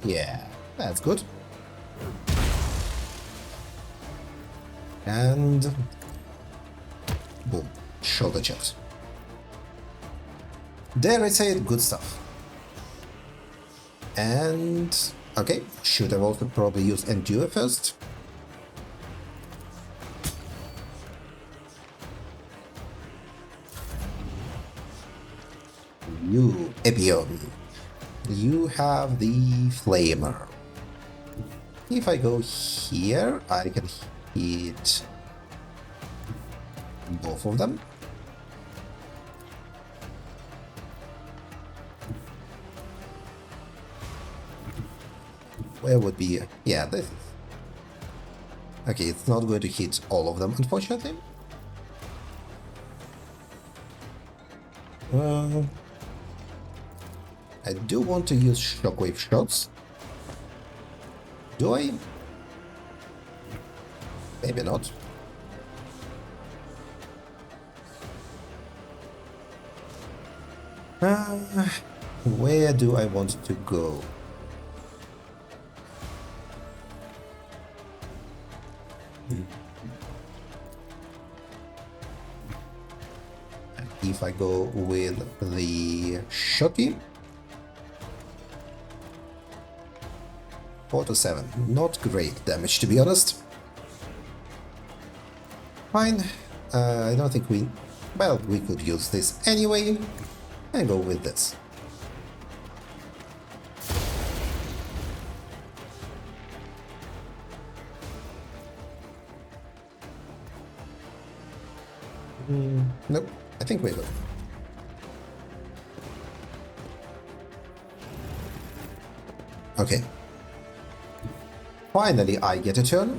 Yeah, that's good. And boom, shoulder checked. Dare I say it, good stuff. And okay, should have also probably used Endure first. You, Epion, you have the Flamer. If I go here, I can hit both of them. Where would be... yeah, this is... okay, it's not going to hit all of them, unfortunately. I do want to use shockwave shots. Do I? Maybe not. Where do I want to go? If I go with the Shocky, 4 to 7. Not great damage, to be honest. fine. I don't think we... Well, we could use this anyway. And go with this. Nope, I think we will. Okay. Finally, I get a turn.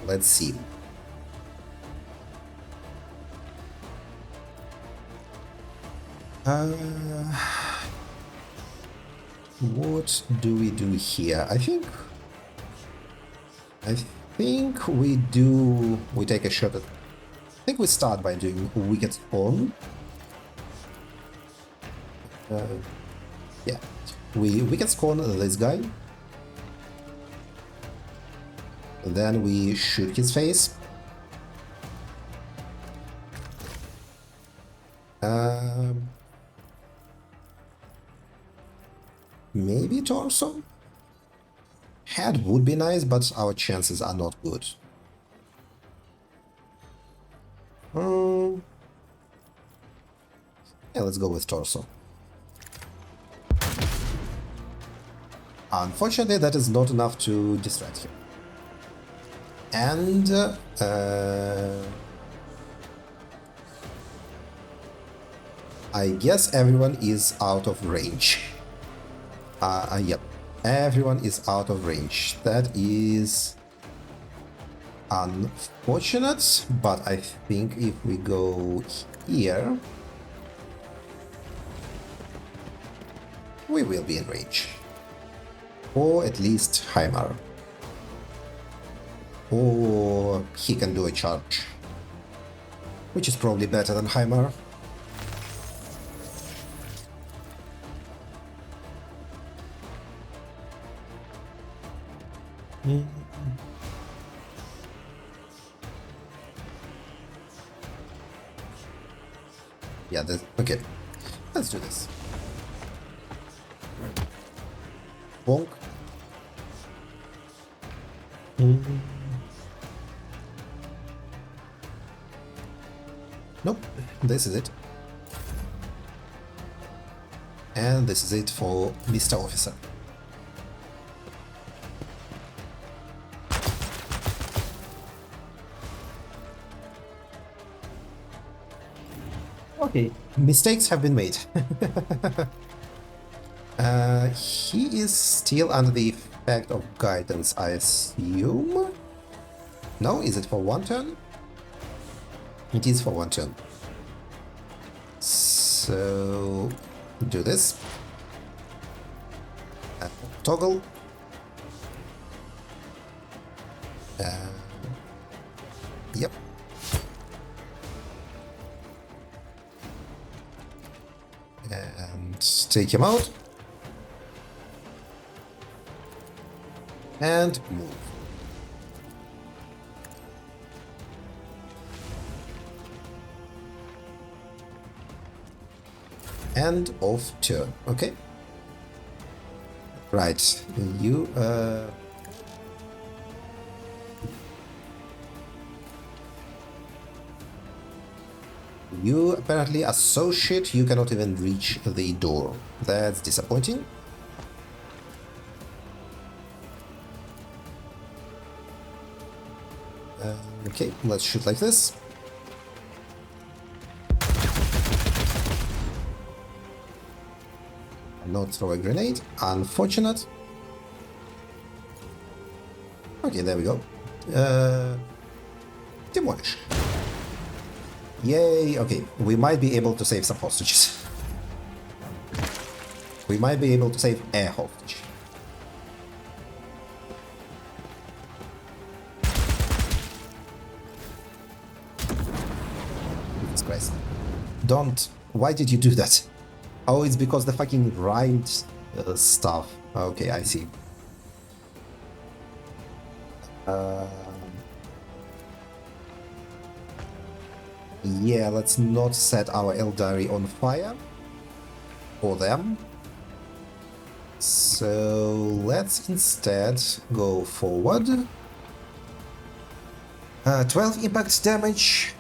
Let's see. What do we do here? I think we take a shot at... I think we start by doing Wicked Spawn. Yeah, we can spawn this guy. Then we shoot his face. Maybe torso? Head would be nice, but our chances are not good. Yeah, let's go with torso. Unfortunately, that is not enough to distract him. And I guess everyone is out of range. Yep, everyone is out of range. That is unfortunate, but I think if we go here, we will be in range. Or at least Heimer. Or he can do a charge, which is probably better than Heimer. Yeah, okay. Let's do this. Bonk. Nope, this is it. And this is it for Mr. Officer. Okay, mistakes have been made. He is still under the effect of guidance, I assume? No, is it for one turn? It is for one turn. So, do this. Toggle. Yep. And take him out. And move. End of turn. Okay. Right. You you apparently associate, you cannot even reach the door. That's disappointing. Okay, let's shoot like this. Not throw a grenade. Unfortunate. Okay, there we go. Demolish. Yay, okay. We might be able to save some hostages. We might be able to save a hostage. Jesus Christ. Don't. Why did you do that? Oh, it's because the fucking rhymed stuff. Okay, I see. Yeah, let's not set our Eldari on fire. Or them. So let's instead go forward. 12 impact damage,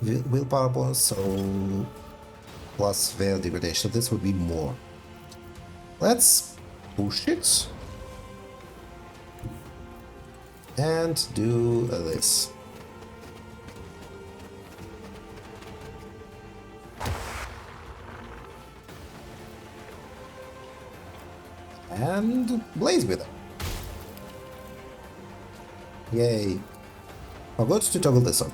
willpower bonus, so plus veil degradation. This would be more. Let's push it and do this. And blaze with it. Yay. Forgot to toggle this on.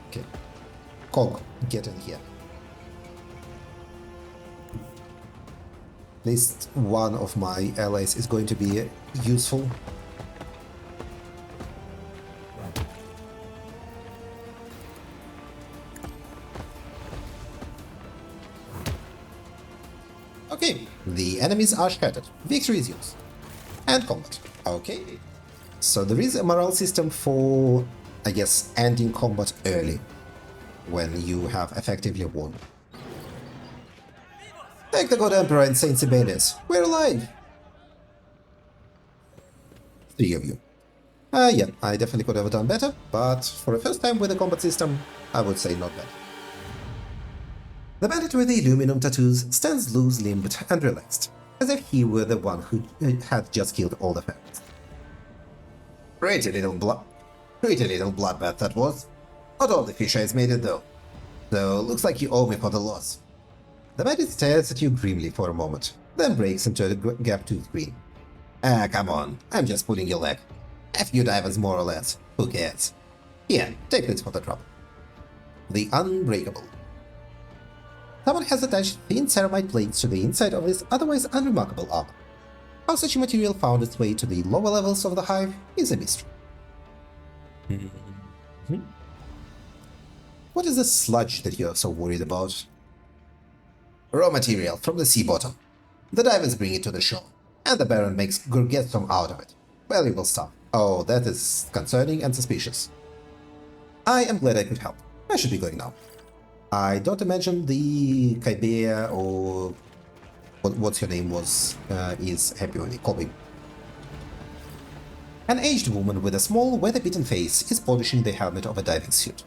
Okay. Cog, get in here. At least one of my allies is going to be useful. Okay, the enemies are shattered. Victory is yours. And combat. Okay. So there is a morale system for, I guess, ending combat early, when you have effectively won. Thank the God Emperor and Saint Sibelius. We're alive! 3 of you. Yeah, I definitely could have done better, but for a first time with a combat system, I would say not bad. The bandit with the aluminum tattoos stands loose-limbed and relaxed, as if he were the one who had just killed all the fans. Pretty little bloodbath that was. Not all the fish eyes made it though. So looks like you owe me for the loss. The bandit stares at you grimly for a moment, then breaks into a gap-toothed grin. Ah, come on, I'm just pulling your leg. A few divers more or less, who cares? Here, take this for the trouble. The Unbreakable. Someone has attached thin ceramide plates to the inside of this otherwise unremarkable armor. How such a material found its way to the lower levels of the hive is a mystery. What is the sludge that you are so worried about? Raw material from the sea bottom. The divers bring it to the shore, and the Baron makes Gurgestom out of it. Valuable stuff. Oh, that is concerning and suspicious. I am glad I could help. I should be going now. I don't imagine the Kaibea or what's your name was is happy with it. Kobe. An aged woman with a small, weather-beaten face is polishing the helmet of a diving suit.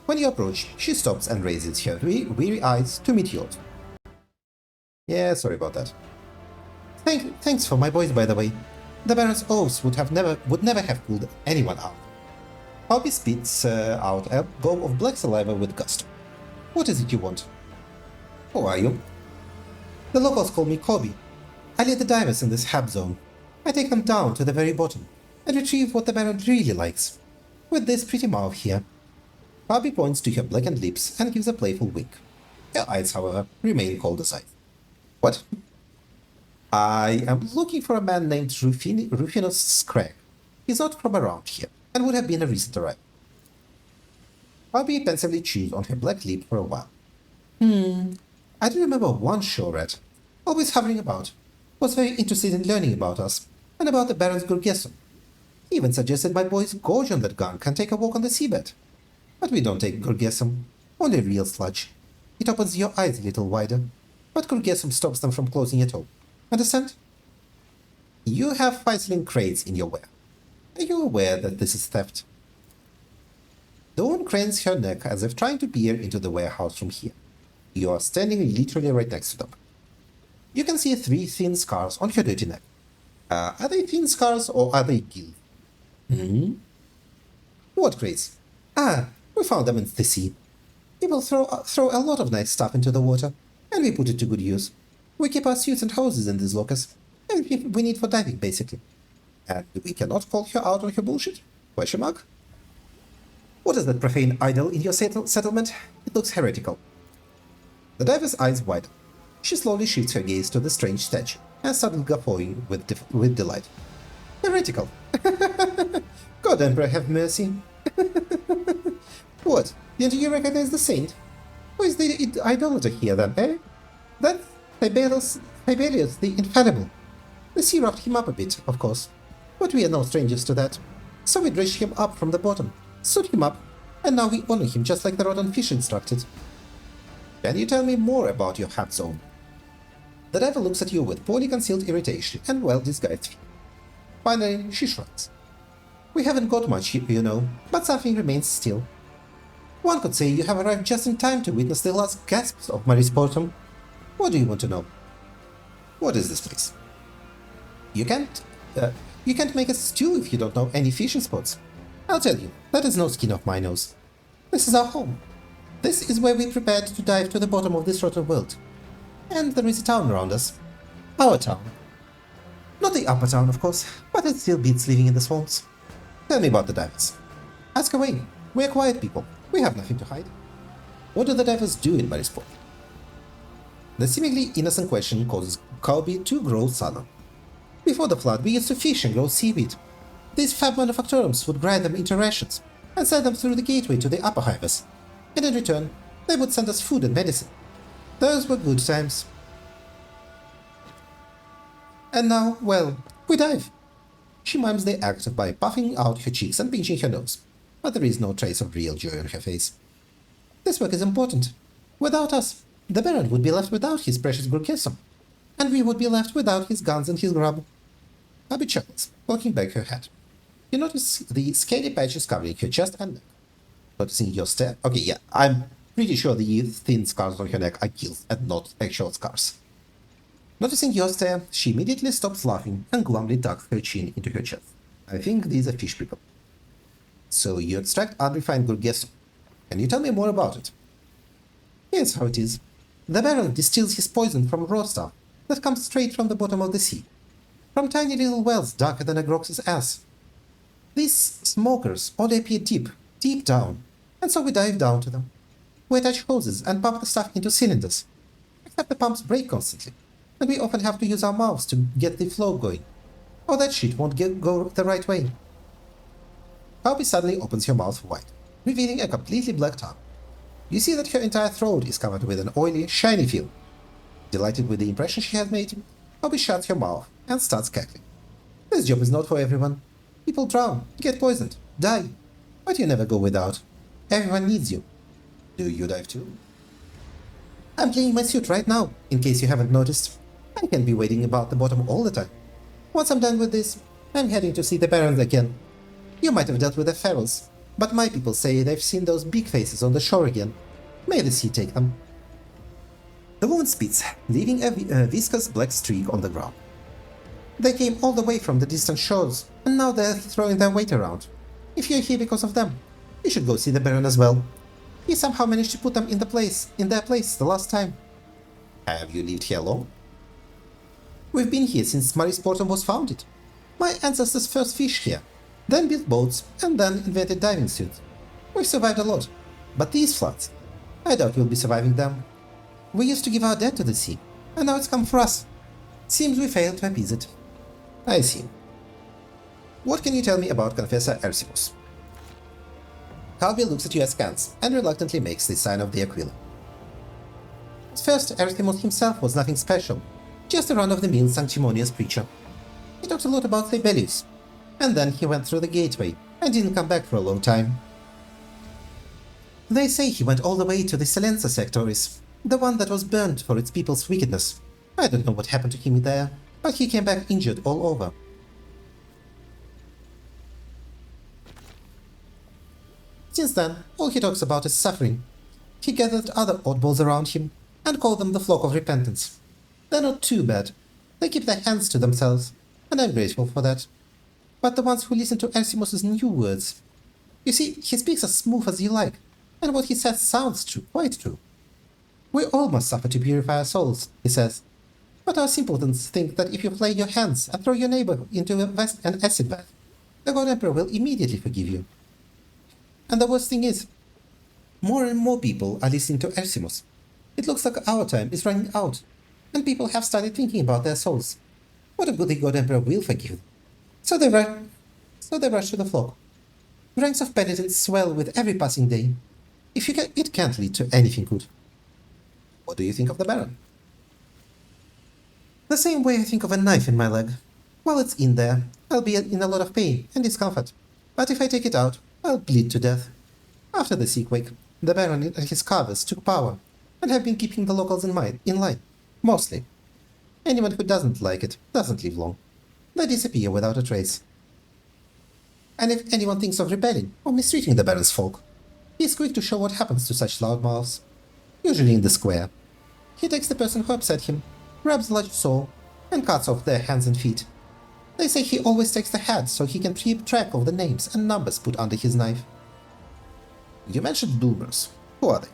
When you approach, she stops and raises her weary eyes to meet yours. Yeah, sorry about that. Thanks for my boys, by the way. The Baron's oaths would never have pulled anyone out. Poppy spits out a go of black saliva with gusto. What is it you want? Who are you? The locals call me Kobe. I lead the divers in this hab zone. I take them down to the very bottom and retrieve what the Baron really likes. With this pretty mouth here. Poppy points to her blackened lips and gives a playful wink. Her eyes, however, remain cold as ice. What? I am looking for a man named Rufinus Scragg. He's not from around here and would have been a recent arrival. Poppy pensively chews on her black lip for a while. I do remember one shore rat, always hovering about, was very interested in learning about us and about the Baron's Gurgesson. He even suggested my boys gorge on that gunk and take a walk on the seabed. But we don't take Gurgesson, only real sludge. It opens your eyes a little wider, but Gurgesson stops them from closing at all. Understand? You have Feisling crates in your ware. Are you aware that this is theft? Dawn cranes her neck as if trying to peer into the warehouse from here. You are standing literally right next to them. You can see 3 thin scars on her dirty neck. Are they thin scars or are they gills? What crates? We found them in the sea. People throw a lot of nice stuff into the water, and we put it to good use. We keep our suits and hoses in these lockers. Everything we need for diving, basically. And we cannot call her out on her bullshit? Question mark? What is that profane idol in your settlement? It looks heretical. The diver's eyes widen. She slowly shifts her gaze to the strange statue and started guffawing with delight. Heretical! God Emperor have mercy! What? Didn't you recognize the saint? Who is the idolater here then, eh? That's Tiberius the Infallible. The sea roughed him up a bit, of course, but we are no strangers to that, so we dredged him up from the bottom Suit him up, and now we honor him just like the rotten fish instructed. Can you tell me more about your hat zone? The devil looks at you with poorly concealed irritation and well-disguised fear. Finally, she shrugs. We haven't got much here, you know, but something remains still. One could say you have arrived just in time to witness the last gasps of Mary's Portum. What do you want to know? What is this place? You can't make a stew if you don't know any fishing spots. I'll tell you, that is no skin off my nose. This is our home. This is where we prepared to dive to the bottom of this rotten world. And there is a town around us. Our town. Not the upper town, of course, but it still beats living in the swamps. Tell me about the divers. Ask away. We're quiet people. We have nothing to hide. What do the divers do in Marisport? The seemingly innocent question causes Colby to grow sullen. Before the flood, we used to fish and grow seaweed. These fab manufacturums would grind them into rations and sell them through the gateway to the upper hivers. And in return, they would send us food and medicine. Those were good times. And now, well, we dive. She mimes the act by puffing out her cheeks and pinching her nose, but there is no trace of real joy on her face. This work is important. Without us, the Baron would be left without his precious Gurkesum, and we would be left without his guns and his grub. Abby chuckles, walking back her head. You notice the scaly patches covering her chest and neck. Noticing your stare? Okay, yeah, I'm pretty sure the thin scars on her neck are gills and not actual scars. Noticing your stare, she immediately stops laughing and glumly tucks her chin into her chest. I think these are fish people. So you extract unrefined Gurgesum. Can you tell me more about it? Here's how it is. The Baron distills his poison from raw stuff that comes straight from the bottom of the sea, from tiny little wells darker than a Grox's ass. These smokers only appear deep, deep down, and so we dive down to them. We attach hoses and pump the stuff into cylinders, except the pumps break constantly, and we often have to use our mouths to get the flow going, or that shit won't go the right way. Harpy suddenly opens her mouth wide, revealing a completely black tongue. You see that her entire throat is covered with an oily, shiny film. Delighted with the impression she has made, Harpy shuts her mouth and starts cackling. This job is not for everyone. People drown, get poisoned, die, but you never go without. Everyone needs you. Do you dive too? I'm cleaning my suit right now, in case you haven't noticed. I can't be waiting about the bottom all the time. Once I'm done with this, I'm heading to see the Barons again. You might have dealt with the Ferals, but my people say they've seen those big faces on the shore again. May the sea take them. The woman spits, leaving a viscous black streak on the ground. They came all the way from the distant shores, and now they're throwing their weight around. If you're here because of them, you should go see the Baron as well. He somehow managed to put them in their place the last time. Have you lived here long? We've been here since Marisportum was founded. My ancestors first fished here, then built boats, and then invented diving suits. We've survived a lot, but these floods, I doubt we'll be surviving them. We used to give our dead to the sea, and now it's come for us. Seems we failed to appease it. I see. What can you tell me about Confessor Ersimus? Calvi looks at you askance and reluctantly makes the sign of the Aquila. At first, Ersimus himself was nothing special, just a run-of-the-mill sanctimonious preacher. He talked a lot about Thebelius, and then he went through the gateway and didn't come back for a long time. They say he went all the way to the Silenza sectories, the one that was burned for its people's wickedness. I don't know what happened to him there, but he came back injured all over. Since then, all he talks about is suffering. He gathered other oddballs around him and called them the flock of repentance. They're not too bad. They keep their hands to themselves, and I'm grateful for that. But the ones who listen to Ersimus's new words... You see, he speaks as smooth as you like, and what he says sounds true, quite true. We all must suffer to purify our souls, he says. But our simpletons think that if you flay your hands and throw your neighbor into an acid bath, the God Emperor will immediately forgive you. And the worst thing is, more and more people are listening to Ersimus. It looks like our time is running out, and people have started thinking about their souls. What if the God Emperor will forgive them? So they rush to the flock. Ranks of penitents swell with every passing day. It can't lead to anything good. What do you think of the Baron? The same way I think of a knife in my leg. While it's in there, I'll be in a lot of pain and discomfort. But if I take it out, I'll bleed to death. After the Seaquake, the Baron and his carvers took power, and have been keeping the locals in line, mostly. Anyone who doesn't like it doesn't live long. They disappear without a trace. And if anyone thinks of rebelling or mistreating the Baron's folk, he's quick to show what happens to such loudmouths. Usually in the square. He takes the person who upset him, grabs the large soul, and cuts off their hands and feet. They say he always takes the heads so he can keep track of the names and numbers put under his knife. You mentioned boomers. Who are they?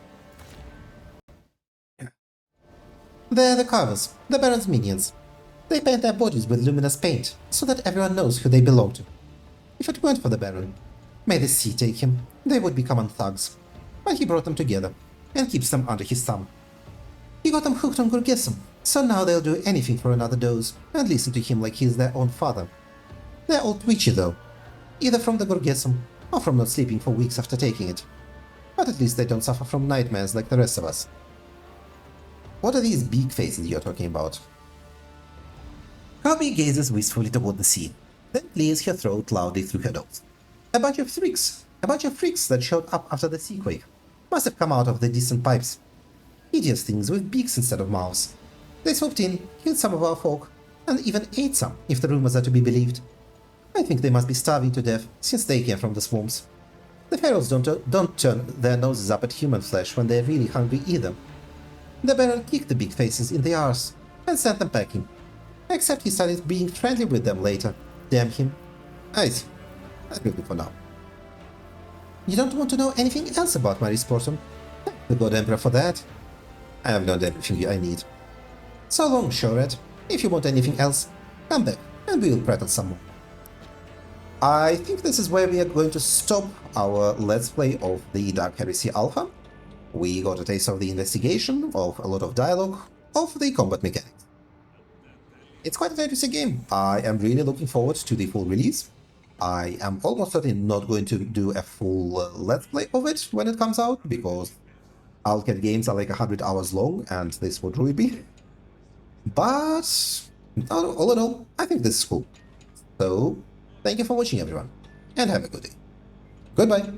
They're the carvers, the Baron's minions. They paint their bodies with luminous paint, so that everyone knows who they belong to. If it weren't for the Baron, may the sea take him, they would become on thugs. But he brought them together, and keeps them under his thumb. He got them hooked on Gurgism, so now they'll do anything for another dose, and listen to him like he's their own father. They're all twitchy though, either from the Gurgism, or from not sleeping for weeks after taking it. But at least they don't suffer from nightmares like the rest of us. What are these beak faces you're talking about? Kirby gazes wistfully toward the sea, then clears her throat loudly through her nose. A bunch of freaks that showed up after the Seaquake. Must have come out of the distant pipes. Hideous things with beaks instead of mouths. They swooped in, killed some of our folk, and even ate some, if the rumors are to be believed. I think they must be starving to death, since they came from the swamps. The pharaohs don't turn their noses up at human flesh when they're really hungry either. The Baron kicked the big faces in the arse, and sent them packing. Except he started being friendly with them later. Damn him. I see. That will do for now. You don't want to know anything else about Maris Portum? Thank the God Emperor for that. I have learned everything I need. So long, Shoret. If you want anything else, come back, and we will prattle some more. I think this is where we are going to stop our Let's Play of the Dark Heresy Alpha. We got a taste of the investigation, of a lot of dialogue, of the combat mechanics. It's quite an interesting game. I am really looking forward to the full release. I am almost certainly not going to do a full Let's Play of it when it comes out, because Alcat games are like 100 hours long, and this would ruin me. But all in all, I think this is cool. So, thank you for watching everyone, and have a good day. Goodbye!